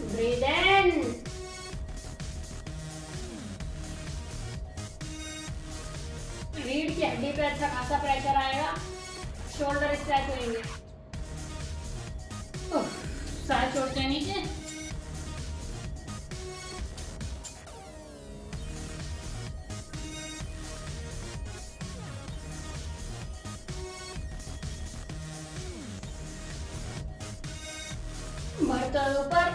ब्रीथ इन, रीढ़ की हड्डी पे अच्छा खासा प्रेशर आएगा, शोल्डर स्ट्रेच होंगे, सांस छोड़ते हैं नीचे। बढ़ते हुए ऊपर,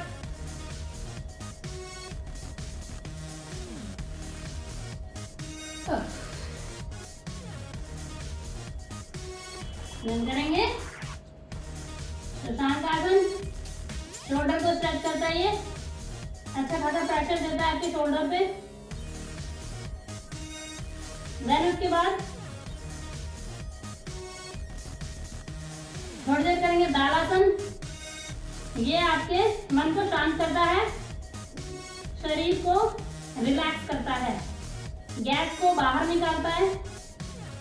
करेंगे सुशांत आसन। शोल्डर को स्ट्रेच करता है, ये अच्छा खासा प्रेशर देता है आपके शोल्डर पे। देन उसके बाद थोड़ी देर करेंगे दालासन। ये आपके मन को शांत करता है, शरीर को रिलैक्स करता है, गैस को बाहर निकालता है,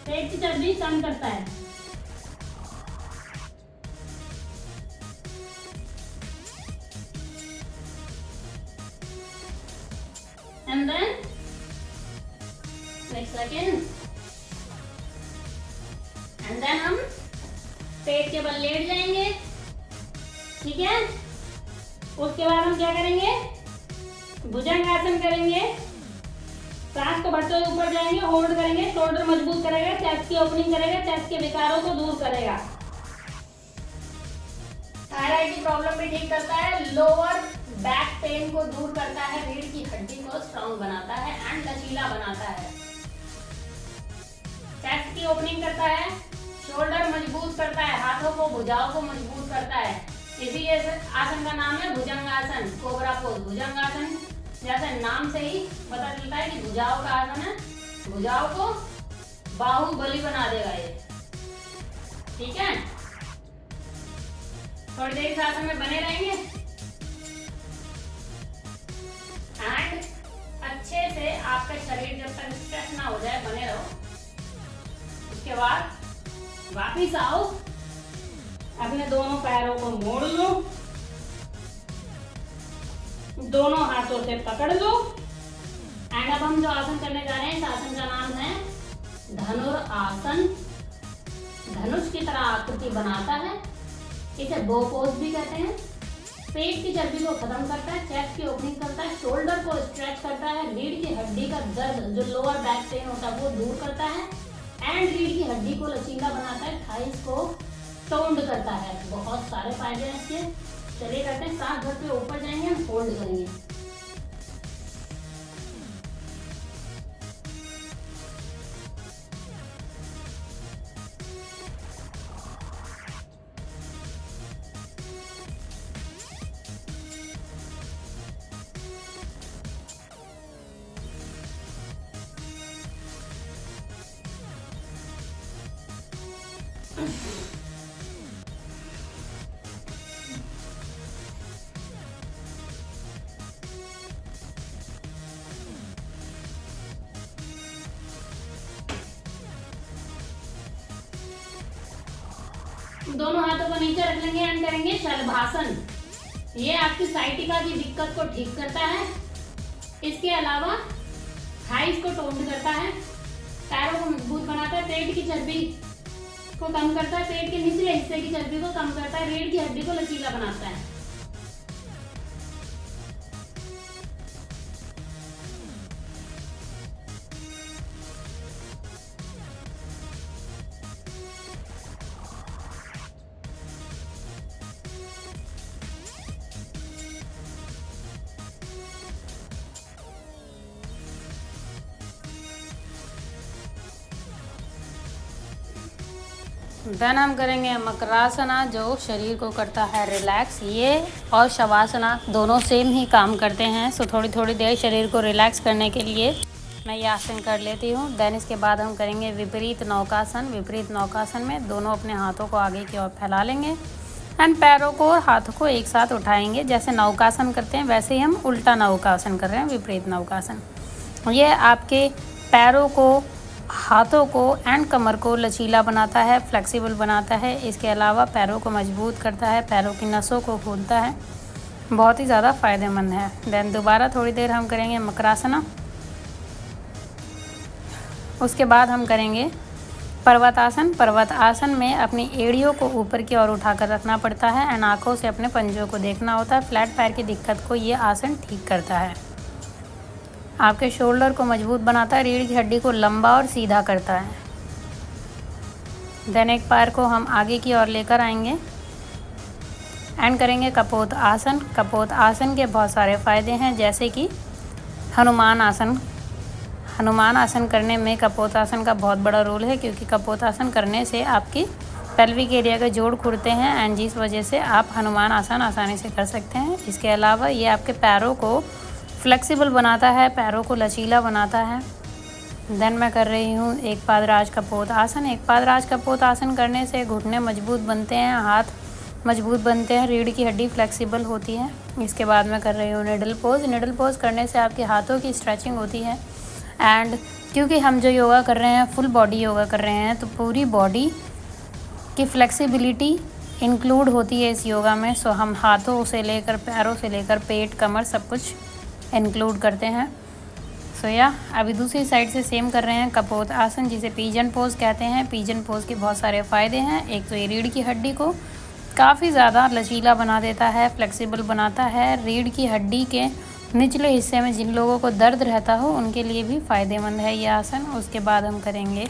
पेट की चर्बी कम करता है। And then next second, and then हम पेट के बल लेट जाएंगे, ठीक है। उसके बाद हम क्या करेंगे, भुजंग आसन करेंगे। सांस को बढ़ते हुए ऊपर जाएंगे, होल्ड करेंगे, शोल्डर मजबूत करेगा, चेस्ट की ओपनिंग करेगा, चेस्ट के विकारों को दूर करेगा, थायराइड की प्रॉब्लम भी ठीक करता है, लोअर बैक पेन को दूर करता है, रीढ़ की हड्डी को स्ट्रॉन्ग बनाता है एंड लचीला बनाता है, चेस्ट की ओपनिंग करता है, शोल्डर मजबूत करता है, हाथों को भुजाओं को मजबूत करता है। इसीलिए आसन का नाम है भुजंगासन, कोबरा पोज। भुजंगासन जैसे नाम से ही पता चलता है कि भुजाओं का आसन है, भुजाओं को बाहुबली बना देगा ये, ठीक है। थोड़ी देर इस आसन में बने रहेंगे एंड अच्छे से आपका शरीर जब तक स्ट्रेच ना हो जाए बने रहो। उसके बाद वापिस आओ, अपने दोनों पैरों को मोड़ लो, दोनों हाथों से पकड़ लो एंड अब हम जो आसन करने जा रहे हैं, इस आसन का नाम है धनुरासन। धनुष की तरह आकृति बनाता है, इसे बो पोज भी कहते हैं। पेट की चर्बी को खत्म करता है, चेस्ट की ओपनिंग करता है, शोल्डर को स्ट्रेच करता है, रीढ़ की हड्डी का दर्द जो लोअर बैक पेन होता है वो दूर करता है एंड रीढ़ की हड्डी को लचीला बनाता है, थाइस को टोन्ड करता है। बहुत सारे फायदे हैं इसके। चलिए करते हैं, सांस भरते हुए ऊपर जाएंगे, हम होल्ड करेंगे। दोनों हाथों को नीचे रख लेंगे एंड करेंगे शलभासन। ये आपकी साइटिका की दिक्कत को ठीक करता है। इसके अलावा थाइस को टोन करता है, पैरों को मजबूत बनाता है, पेट की चर्बी को कम करता है, पेट के निचले हिस्से की चर्बी को कम करता है, रीढ़ की हड्डी को लचीला बनाता है। देन हम करेंगे मकरासना, जो शरीर को करता है रिलैक्स। ये और शवासना दोनों सेम ही काम करते हैं। सो थोड़ी थोड़ी देर शरीर को रिलैक्स करने के लिए मैं ये आसन कर लेती हूँ। देन इसके बाद हम करेंगे विपरीत नौकासन। विपरीत नौकासन में दोनों अपने हाथों को आगे की ओर फैला लेंगे एंड पैरों को और हाथों को एक साथ उठाएंगे। जैसे नौकासन करते हैं वैसे ही हम उल्टा नौकासन कर रहे हैं, विपरीत नौकासन। ये आपके पैरों को, हाथों को एंड कमर को लचीला बनाता है, फ्लेक्सिबल बनाता है। इसके अलावा पैरों को मजबूत करता है, पैरों की नसों को खोलता है, बहुत ही ज़्यादा फ़ायदेमंद है। देन दोबारा थोड़ी देर हम करेंगे मकरासना। उसके बाद हम करेंगे पर्वतासन। पर्वत आसन में अपनी एड़ियों को ऊपर की ओर उठाकर रखना पड़ता है एंड आँखों से अपने पंजों को देखना होता है। फ्लैट पैर की दिक्कत को ये आसन ठीक करता है, आपके शोल्डर को मजबूत बनाता है, रीढ़ की हड्डी को लंबा और सीधा करता है। देन एक पैर को हम आगे की ओर लेकर आएंगे एंड करेंगे कपोत आसन। कपोत आसन के बहुत सारे फ़ायदे हैं, जैसे कि हनुमान आसन। हनुमान आसन करने में कपोत आसन का बहुत बड़ा रोल है, क्योंकि कपोत आसन करने से आपकी पेल्विक एरिया के जोड़ खुलते हैं एंड जिस वजह से आप हनुमान आसन आसानी से कर सकते हैं। इसके अलावा ये आपके पैरों को फ्लेक्सिबल बनाता है, पैरों को लचीला बनाता है। देन मैं कर रही हूँ एक पादराज कपोत आसन। एक पादराज कपोत आसन करने से घुटने मजबूत बनते हैं, हाथ मजबूत बनते हैं, रीढ़ की हड्डी फ्लेक्सिबल होती है। इसके बाद मैं कर रही हूँ निडल पोज। निडल पोज करने से आपके हाथों की स्ट्रेचिंग होती है एंड क्योंकि हम जो योगा कर रहे हैं फुल बॉडी योगा कर रहे हैं, तो पूरी बॉडी की फ्लेक्सिबिलिटी इंक्लूड होती है इस योगा में। सो हम हाथों से लेकर पैरों से लेकर पेट, कमर सब कुछ इंक्लूड करते हैं। सो अभी दूसरी साइड से सेम कर रहे हैं कपोत आसन, जिसे पीजन पोज कहते हैं। पीजन पोज के बहुत सारे फ़ायदे हैं। एक तो ये रीढ़ की हड्डी को काफ़ी ज़्यादा लचीला बना देता है, फ्लेक्सिबल बनाता है। रीढ़ की हड्डी के निचले हिस्से में जिन लोगों को दर्द रहता हो उनके लिए भी फ़ायदेमंद है ये आसन। उसके बाद हम करेंगे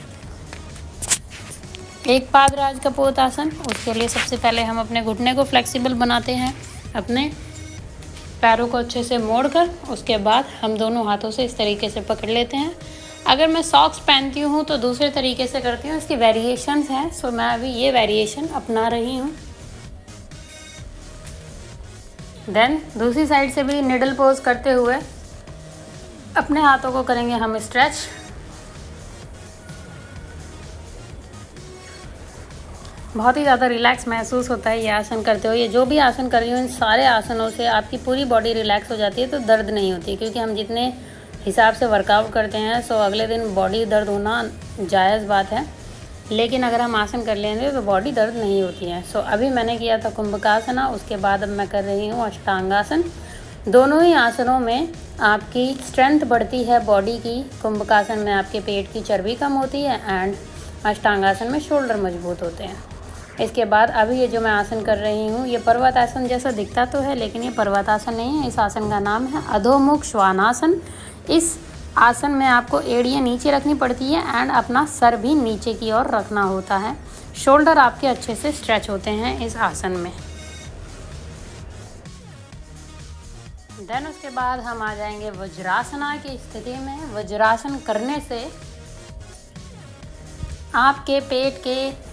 एक पादराज कपोत आसन। उसके लिए सबसे पहले हम अपने घुटने को फ्लेक्सिबल बनाते हैं, अपने पैरों को अच्छे से मोड़कर। उसके बाद हम दोनों हाथों से इस तरीके से पकड़ लेते हैं। अगर मैं सॉक्स पहनती हूँ तो दूसरे तरीके से करती हूँ, इसकी वेरिएशंस हैं। सो मैं अभी ये वेरिएशन अपना रही हूँ। देन दूसरी साइड से भी निडल पोज करते हुए अपने हाथों को करेंगे हम स्ट्रेच। बहुत ही ज़्यादा रिलैक्स महसूस होता है ये आसन करते हुए। ये जो भी आसन कर रही हूँ इन सारे आसनों से आपकी पूरी बॉडी रिलैक्स हो जाती है, तो दर्द नहीं होती। क्योंकि हम जितने हिसाब से वर्कआउट करते हैं सो अगले दिन बॉडी दर्द होना जायज़ बात है, लेकिन अगर हम आसन कर लेंगे तो बॉडी दर्द नहीं होती है। सो अभी मैंने किया था कुंभकासना, उसके बाद अब मैं कर रही हूँ अष्टांगासन। दोनों ही आसनों में आपकी स्ट्रेंथ बढ़ती है बॉडी की। कुंभकासन में आपके पेट की चर्बी कम होती है एंड अष्टांगासन में शोल्डर मजबूत होते हैं। इसके बाद अभी ये जो मैं आसन कर रही हूँ ये पर्वत आसन जैसा दिखता तो है, लेकिन ये पर्वत आसन नहीं है। इस आसन का नाम है अधोमुख श्वानासन। इस आसन में आपको एड़ियाँ नीचे रखनी पड़ती है एंड अपना सर भी नीचे की ओर रखना होता है। शोल्डर आपके अच्छे से स्ट्रेच होते हैं इस आसन में। देन उसके बाद हम आ जाएंगे वज्रासना की स्थिति में। वज्रासन करने से आपके पेट के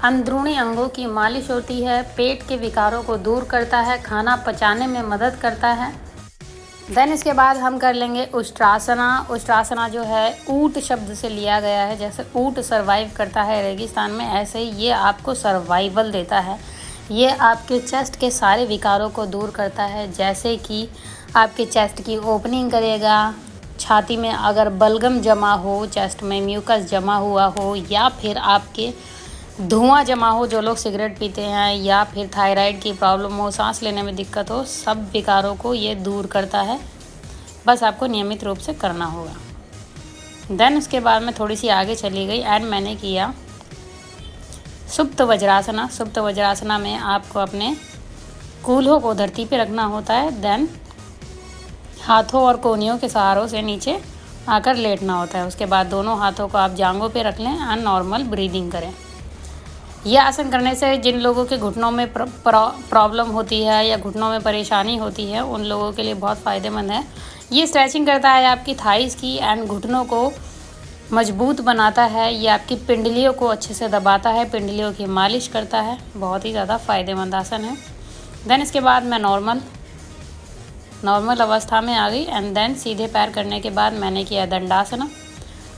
अंदरूनी अंगों की मालिश होती है, पेट के विकारों को दूर करता है, खाना पचाने में मदद करता है देन इसके बाद हम कर लेंगे उष्ट्रासना। उष्ट्रासना जो है ऊँट शब्द से लिया गया है। जैसे ऊँट सर्वाइव करता है रेगिस्तान में, ऐसे ही ये आपको सर्वाइवल देता है। ये आपके चेस्ट के सारे विकारों को दूर करता है, जैसे कि आपके चेस्ट की ओपनिंग करेगा, छाती में अगर बलगम जमा हो, चेस्ट में म्यूकस जमा हुआ हो, या फिर आपके धुआं जमा हो, जो लोग सिगरेट पीते हैं, या फिर थायराइड की प्रॉब्लम हो, सांस लेने में दिक्कत हो, सब विकारों को ये दूर करता है। बस आपको नियमित रूप से करना होगा। देन उसके बाद मैं थोड़ी सी आगे चली गई एंड मैंने किया सुप्त वज्रासना। सुप्त वज्रासना में आपको अपने कूल्हों को धरती पे रखना होता है। देन हाथों और कोहनियों के सहारों से नीचे आकर लेटना होता है। उसके बाद दोनों हाथों को आप जांघों पे रख लें एंड नॉर्मल ब्रीदिंग करें। यह आसन करने से जिन लोगों के घुटनों में प्रॉब्लम होती है या घुटनों में परेशानी होती है, उन लोगों के लिए बहुत फ़ायदेमंद है। ये स्ट्रेचिंग करता है आपकी थाइस की एंड घुटनों को मजबूत बनाता है। ये आपकी पिंडलियों को अच्छे से दबाता है, पिंडलियों की मालिश करता है। बहुत ही ज़्यादा फ़ायदेमंद आसन है। देन इसके बाद मैं नॉर्मल अवस्था में आ गई एंड देन सीधे पैर करने के बाद मैंने किया दंडासना।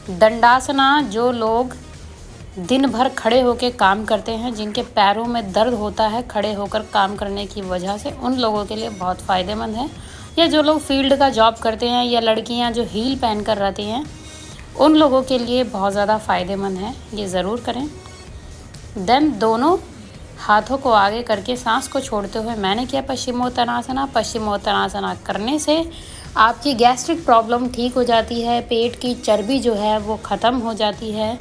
दंडासना जो लोग दिन भर खड़े होकर काम करते हैं, जिनके पैरों में दर्द होता है खड़े होकर काम करने की वजह से, उन लोगों के लिए बहुत फ़ायदेमंद है। या जो लोग फील्ड का जॉब करते हैं या लड़कियां जो हील पहन कर रहती हैं, उन लोगों के लिए बहुत ज़्यादा फ़ायदेमंद है। ये ज़रूर करें। देन दोनों हाथों को आगे करके सांस को छोड़ते हुए मैंने किया पश्चिमोत्तानासना। पश्चिमोत्तानासना करने से आपकी गैस्ट्रिक प्रॉब्लम ठीक हो जाती है, पेट की चर्बी जो है वो ख़त्म हो जाती है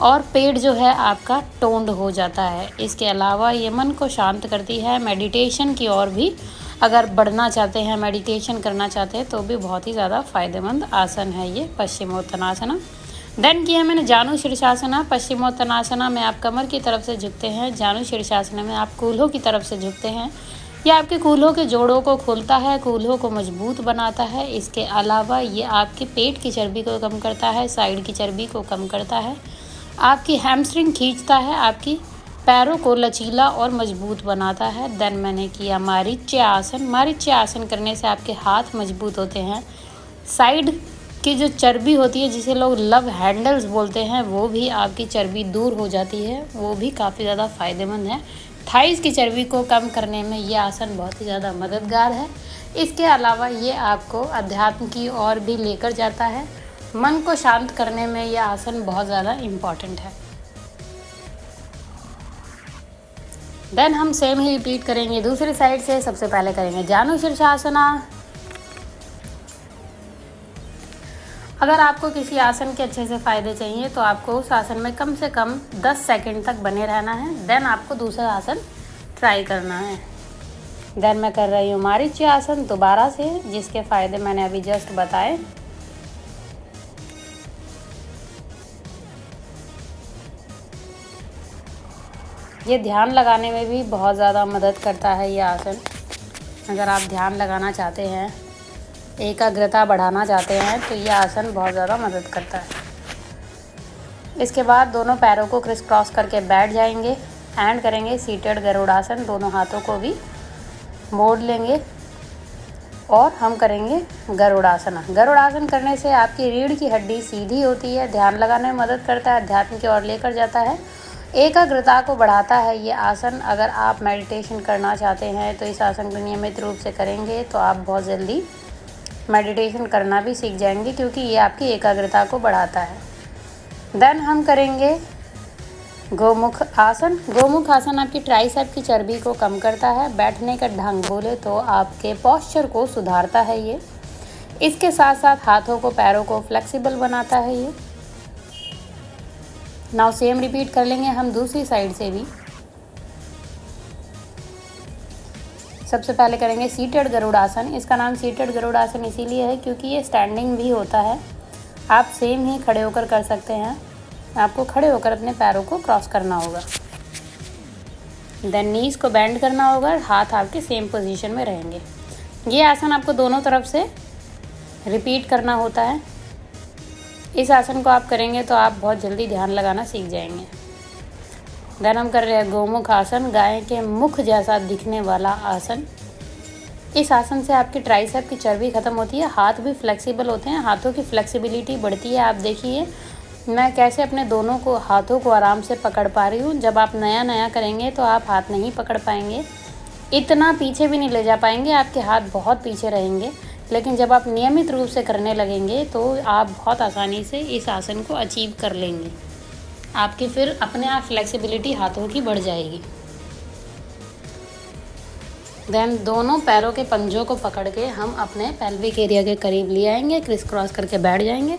और पेट जो है आपका टोन्ड हो जाता है। इसके अलावा ये मन को शांत करती है। मेडिटेशन की ओर भी अगर बढ़ना चाहते हैं, मेडिटेशन करना चाहते हैं, तो भी बहुत ही ज़्यादा फ़ायदेमंद आसन है ये पश्चिमोत्तानासना। देन किया मैंने जानु शीर्षासना। पश्चिमोत्तानासना में आप कमर की तरफ से झुकते हैं, जानु शीर्षासना में आप कूल्हों की तरफ से झुकते हैं। यह आपके कूल्हों के जोड़ों को खोलता है, कूल्हों को मजबूत बनाता है। इसके अलावा ये आपके पेट की चर्बी को कम करता है, साइड की चर्बी को कम करता है, आपकी हैमस्ट्रिंग खींचता है, आपकी पैरों को लचीला और मजबूत बनाता है। देन मैंने किया मारीच्य आसन। मारीच्य आसन करने से आपके हाथ मजबूत होते हैं, साइड की जो चर्बी होती है जिसे लोग लव हैंडल्स बोलते हैं, वो भी आपकी चर्बी दूर हो जाती है, वो भी काफ़ी ज़्यादा फ़ायदेमंद है। थाइस की चर्बी को कम करने में ये आसन बहुत ही ज़्यादा मददगार है। इसके अलावा ये आपको अध्यात्म की ओर भी लेकर जाता है। मन को शांत करने में यह आसन बहुत ज़्यादा इम्पॉर्टेंट है। देन हम सेम ही रिपीट करेंगे दूसरी साइड से। सबसे पहले करेंगे जानु शीर्षासना। अगर आपको किसी आसन के अच्छे से फ़ायदे चाहिए तो आपको उस आसन में कम से कम 10 सेकंड तक बने रहना है। देन आपको दूसरा आसन ट्राई करना है। देन मैं कर रही हूँ मारीच्य आसन दोबारा से, जिसके फ़ायदे मैंने अभी जस्ट बताए। ये ध्यान लगाने में भी बहुत ज़्यादा मदद करता है ये आसन। अगर आप ध्यान लगाना चाहते हैं, एकाग्रता बढ़ाना चाहते हैं, तो ये आसन बहुत ज़्यादा मदद करता है। इसके बाद दोनों पैरों को क्रिस क्रॉस करके बैठ जाएंगे एंड करेंगे सीटेड गरुड़ासन। दोनों हाथों को भी मोड़ लेंगे और हम करेंगे गरुड़ासना। गरुड़ासन करने से आपकी रीढ़ की हड्डी सीधी होती है, ध्यान लगाने में मदद करता है, अध्यात्म की ओर लेकर जाता है, एकाग्रता को बढ़ाता है ये आसन। अगर आप मेडिटेशन करना चाहते हैं तो इस आसन को नियमित रूप से करेंगे तो आप बहुत जल्दी मेडिटेशन करना भी सीख जाएंगे, क्योंकि ये आपकी एकाग्रता को बढ़ाता है। देन हम करेंगे गोमुख आसन। गोमुख आसन आपकी ट्राइसेप की चर्बी को कम करता है। बैठने का ढंग बोले तो आपके पोस्चर को सुधारता है ये। इसके साथ साथ हाथों को, पैरों को फ्लेक्सिबल बनाता है ये। नाउ सेम रिपीट कर लेंगे हम दूसरी साइड से भी। सबसे पहले करेंगे सीटेड गरुड़ासन। इसका नाम सीटेड गरुड़ासन इसीलिए है क्योंकि ये स्टैंडिंग भी होता है। आप सेम ही खड़े होकर कर सकते हैं। आपको खड़े होकर अपने पैरों को क्रॉस करना होगा। देन नीज को बेंड करना होगा, हाथ आपके सेम पोजीशन में रहेंगे। ये आसन आपको दोनों तरफ से रिपीट करना होता है। इस आसन को आप करेंगे तो आप बहुत जल्दी ध्यान लगाना सीख जाएंगे। देन हम कर रहे हैं गोमुख आसन, गाय के मुख जैसा दिखने वाला आसन। इस आसन से आपकी ट्राइसेप की चर्बी खत्म होती है, हाथ भी फ्लेक्सिबल होते हैं, हाथों की फ्लेक्सिबिलिटी बढ़ती है। आप देखिए मैं कैसे अपने दोनों को हाथों को आराम से पकड़ पा रही हूँ। जब आप नया करेंगे तो आप हाथ नहीं पकड़ पाएंगे, इतना पीछे भी नहीं ले जा पाएंगे, आपके हाथ बहुत पीछे रहेंगे। लेकिन जब आप नियमित रूप से करने लगेंगे तो आप बहुत आसानी से इस आसन को अचीव कर लेंगे। आपकी फिर अपने आप फ्लेक्सिबिलिटी हाथों की बढ़ जाएगी। देन दोनों पैरों के पंजों को पकड़ के हम अपने पेल्विक एरिया के करीब ले आएंगे, क्रिस क्रॉस करके बैठ जाएंगे।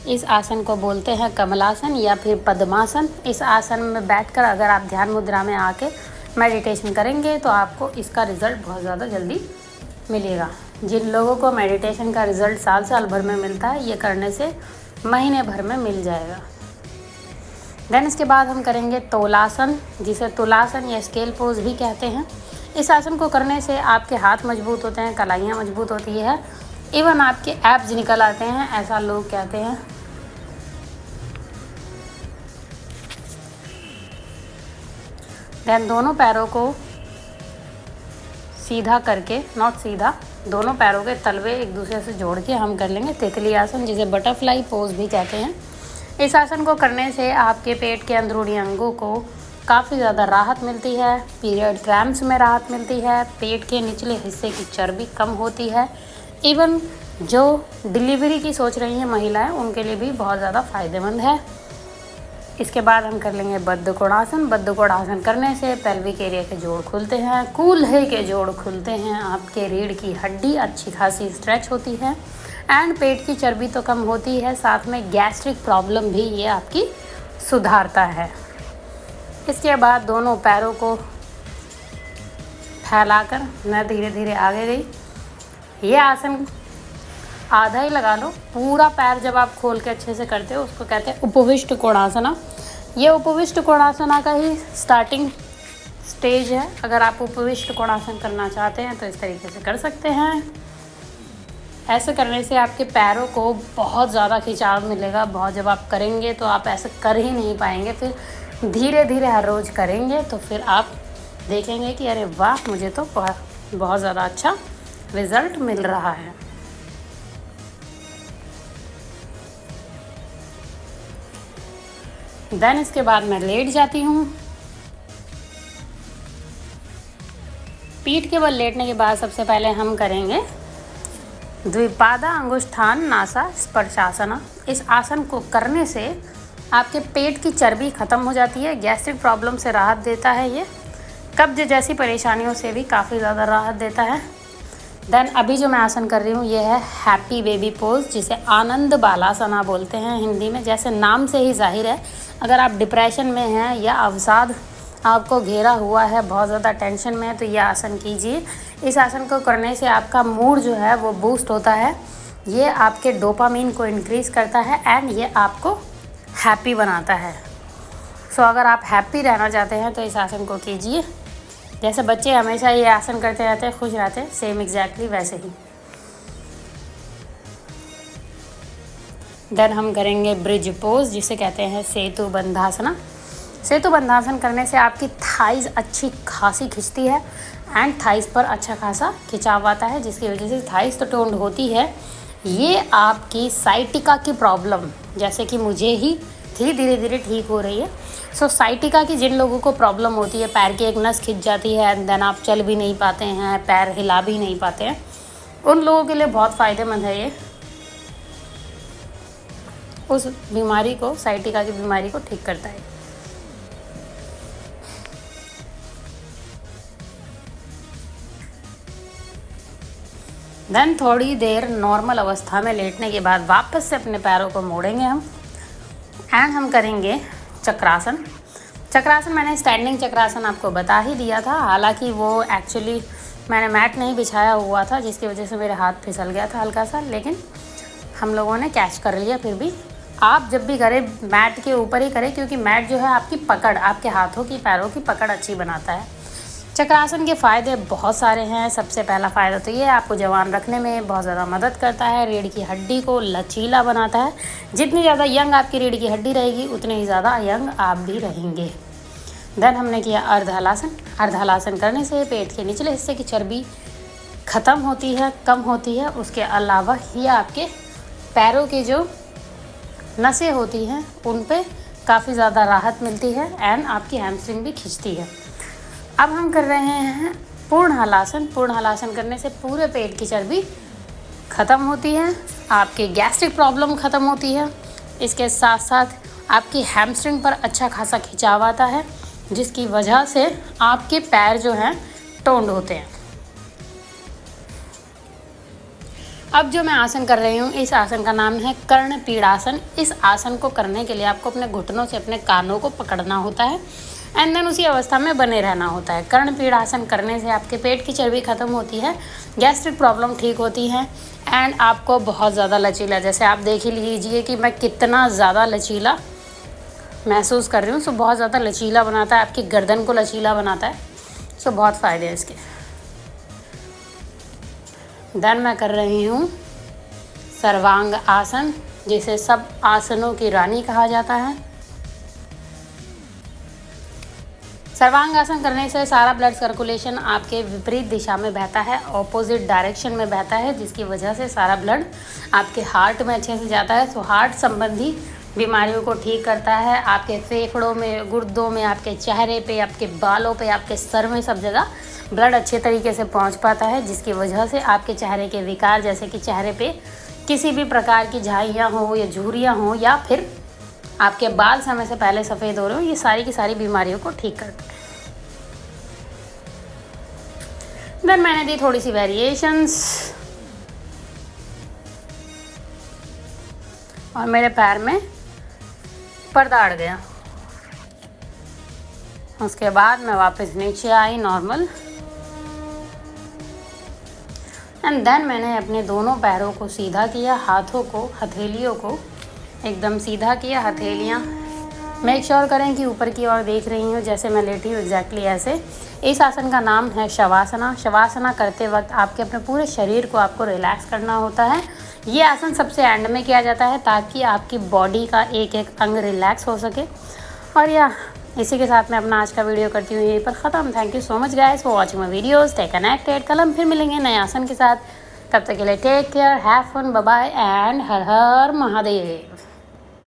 इस आसन को बोलते हैं कमलासन या फिर पद्मासन। इस आसन में बैठकर अगर आप ध्यान मुद्रा में आके मेडिटेशन करेंगे तो आपको इसका रिज़ल्ट बहुत ज़्यादा जल्दी मिलेगा। जिन लोगों को मेडिटेशन का रिज़ल्ट साल भर में मिलता है, ये करने से महीने भर में मिल जाएगा। देन इसके बाद हम करेंगे तोलासन, जिसे तुलासन या स्केल पोज भी कहते हैं। इस आसन को करने से आपके हाथ मजबूत होते हैं, कलाइयाँ मजबूत होती है, इवन आपके एब्स निकल आते हैं, ऐसा लोग कहते हैं। देन दोनों पैरों को सीधा करके, नॉट सीधा, दोनों पैरों के तलवे एक दूसरे से जोड़ के हम कर लेंगे तितली आसन, जिसे बटरफ्लाई पोज भी कहते हैं। इस आसन को करने से आपके पेट के अंदरूनी अंगों को काफ़ी ज़्यादा राहत मिलती है, पीरियड क्रैम्प्स में राहत मिलती है, पेट के निचले हिस्से की चर्बी कम होती है। इवन जो डिलीवरी की सोच रही हैं महिलाएं, उनके लिए भी बहुत ज़्यादा फ़ायदेमंद है। इसके बाद हम कर लेंगे बद्ध कोणासन। बद्ध कोणासन करने से पेल्विक एरिया के जोड़ खुलते हैं, कूल्हे के जोड़ खुलते हैं, आपके रीढ़ की हड्डी अच्छी खासी स्ट्रेच होती है एंड पेट की चर्बी तो कम होती है, साथ में गैस्ट्रिक प्रॉब्लम भी ये आपकी सुधारता है। इसके बाद दोनों पैरों को फैलाकर मैं धीरे धीरे आगे गई। ये आसन आधा ही लगा लो, पूरा पैर जब आप खोल के अच्छे से करते हो उसको कहते हैं उपविष्ट कोणासना। ये उपविष्ट कोणासना का ही स्टार्टिंग स्टेज है। अगर आप उपविष्ट कोणासन करना चाहते हैं तो इस तरीके से कर सकते हैं। ऐसे करने से आपके पैरों को बहुत ज़्यादा खिंचाव मिलेगा। बहुत जब आप करेंगे तो आप ऐसे कर ही नहीं पाएंगे, फिर धीरे धीरे हर रोज़ करेंगे तो फिर आप देखेंगे कि अरे वाह, मुझे तो बहुत ज़्यादा अच्छा रिज़ल्ट मिल रहा है। देन इसके बाद मैं लेट जाती हूँ। पीठ के बल लेटने के बाद सबसे पहले हम करेंगे द्विपादा अंगुष्ठान नासा स्पर्शासना। इस आसन को करने से आपके पेट की चर्बी खत्म हो जाती है, गैस्ट्रिक प्रॉब्लम से राहत देता है, ये कब्ज जैसी परेशानियों से भी काफ़ी ज़्यादा राहत देता है। देन अभी जो मैं आसन कर रही हूँ ये है हैप्पी बेबी पोज, जिसे आनंद बालासना बोलते हैं हिंदी में। जैसे नाम से ही जाहिर है, अगर आप डिप्रेशन में हैं या अवसाद आपको घेरा हुआ है, बहुत ज़्यादा टेंशन में है, तो ये आसन कीजिए। इस आसन को करने से आपका मूड जो है वो बूस्ट होता है, ये आपके डोपामीन को इंक्रीज़ करता है एंड ये आपको हैप्पी बनाता है। सो अगर आप हैप्पी रहना चाहते हैं तो इस आसन को कीजिए। जैसे बच्चे हमेशा ये आसन करते रहते हैं, खुश रहते हैं, सेम एग्जैक्टली वैसे ही। देन हम करेंगे ब्रिज पोज, जिसे कहते हैं सेतु बंधासना। सेतु बंधासन करने से आपकी थाइज़ अच्छी खासी खिंचती है एंड थाइज़ पर अच्छा खासा खिंचाव आता है, जिसकी वजह से थाइज़ तो टोन्ड होती है। ये आपकी साइटिका की प्रॉब्लम, जैसे कि मुझे ही थी, धीरे धीरे ठीक हो रही है। सो साइटिका की जिन लोगों को प्रॉब्लम होती है, पैर की एक नस खिंच जाती है एंड देन आप चल भी नहीं पाते हैं, पैर हिला भी नहीं पाते हैं, उन लोगों के लिए बहुत फ़ायदेमंद है ये। उस बीमारी को, साइटिका की बीमारी को ठीक करता है। देन थोड़ी देर नॉर्मल अवस्था में लेटने के बाद वापस से अपने पैरों को मोड़ेंगे हम एंड हम करेंगे चक्रासन। चक्रासन मैंने स्टैंडिंग चक्रासन आपको बता ही दिया था, हालांकि वो एक्चुअली मैंने मैट नहीं बिछाया हुआ था, जिसकी वजह से मेरे हाथ फिसल गया था हल्का सा, लेकिन हम लोगों ने कैच कर लिया। फिर भी आप जब भी करें मैट के ऊपर ही करें, क्योंकि मैट जो है आपकी पकड़, आपके हाथों की, पैरों की पकड़ अच्छी बनाता है। चक्रासन के फ़ायदे बहुत सारे हैं। सबसे पहला फ़ायदा तो ये है, आपको जवान रखने में बहुत ज़्यादा मदद करता है, रीढ़ की हड्डी को लचीला बनाता है। जितनी ज़्यादा यंग आपकी रीढ़ की हड्डी रहेगी उतने ही ज़्यादा यंग आप भी रहेंगे। देन हमने किया अर्धहलासन। अर्धहलासन करने से पेट के निचले हिस्से की चर्बी ख़त्म होती है, कम होती है। उसके अलावा ये आपके पैरों की जो नसें होती हैं उन पे काफ़ी ज़्यादा राहत मिलती है एंड आपकी हैमस्ट्रिंग भी खिंचती है। अब हम कर रहे हैं पूर्ण हलासन। पूर्ण हलासन करने से पूरे पेट की चर्बी ख़त्म होती है, आपकी गैस्ट्रिक प्रॉब्लम ख़त्म होती है। इसके साथ साथ आपकी हैमस्ट्रिंग पर अच्छा खासा खिंचाव आता है, जिसकी वजह से आपके पैर जो हैं टोन्ड होते हैं। अब जो मैं आसन कर रही हूँ, इस आसन का नाम है कर्ण पीड़ासन। इस आसन को करने के लिए आपको अपने घुटनों से अपने कानों को पकड़ना होता है एंड देन उसी अवस्था में बने रहना होता है। कर्ण पीड़ासन करने से आपके पेट की चर्बी ख़त्म होती है, गैस्ट्रिक प्रॉब्लम ठीक होती है एंड आपको बहुत ज़्यादा लचीला, जैसे आप देख ही लीजिए कि मैं कितना ज़्यादा लचीला महसूस कर रही हूँ। सो बहुत ज़्यादा लचीला बनाता है, आपकी गर्दन को लचीला बनाता है। सो बहुत फ़ायदे हैं इसके। देन मैं कर रही हूँ सर्वांग आसन, जिसे सब आसनों की रानी कहा जाता है। सर्वांग आसन करने से सारा ब्लड सर्कुलेशन आपके विपरीत दिशा में बहता है, ऑपोजिट डायरेक्शन में बहता है, जिसकी वजह से सारा ब्लड आपके हार्ट में अच्छे से जाता है। सो हार्ट संबंधी बीमारियों को ठीक करता है। आपके फेफड़ों में, गुर्दों में, आपके चेहरे पे, आपके बालों पे, आपके सर में, सब जगह ब्लड अच्छे तरीके से पहुंच पाता है, जिसकी वजह से आपके चेहरे के विकार, जैसे कि चेहरे पे किसी भी प्रकार की झाइयाँ हो या झुर्रियाँ हो या फिर आपके बाल समय से पहले सफ़ेद हो रहे हो, ये सारी की सारी बीमारियों को ठीक करता है। देन मैंने दी थोड़ी सी वेरिएशंस और मेरे पैर में पर्दा अड़ गया। उसके बाद मैं वापस नीचे आई नॉर्मल एंड देन मैंने अपने दोनों पैरों को सीधा किया, हाथों को, हथेलियों को एकदम सीधा किया। हथेलियाँ मेक श्योर करें कि ऊपर की ओर देख रही हूँ, जैसे मैं लेटी हूँ एग्जैक्टली ऐसे। इस आसन का नाम है शवासना। शवासना करते वक्त आपके अपने पूरे शरीर को आपको रिलैक्स करना होता है। ये आसन सबसे एंड में किया जाता है ताकि आपकी बॉडी का एक एक अंग रिलैक्स हो सके। और इसी के साथ मैं अपना आज का वीडियो करती हूँ यहीं पर ख़त्म। Thank you so much guys for watching my videos. Stay connected. कल हम फिर मिलेंगे नए आसन के साथ। तब तक के लिए take care, have fun, bye bye and Har Har Mahadev.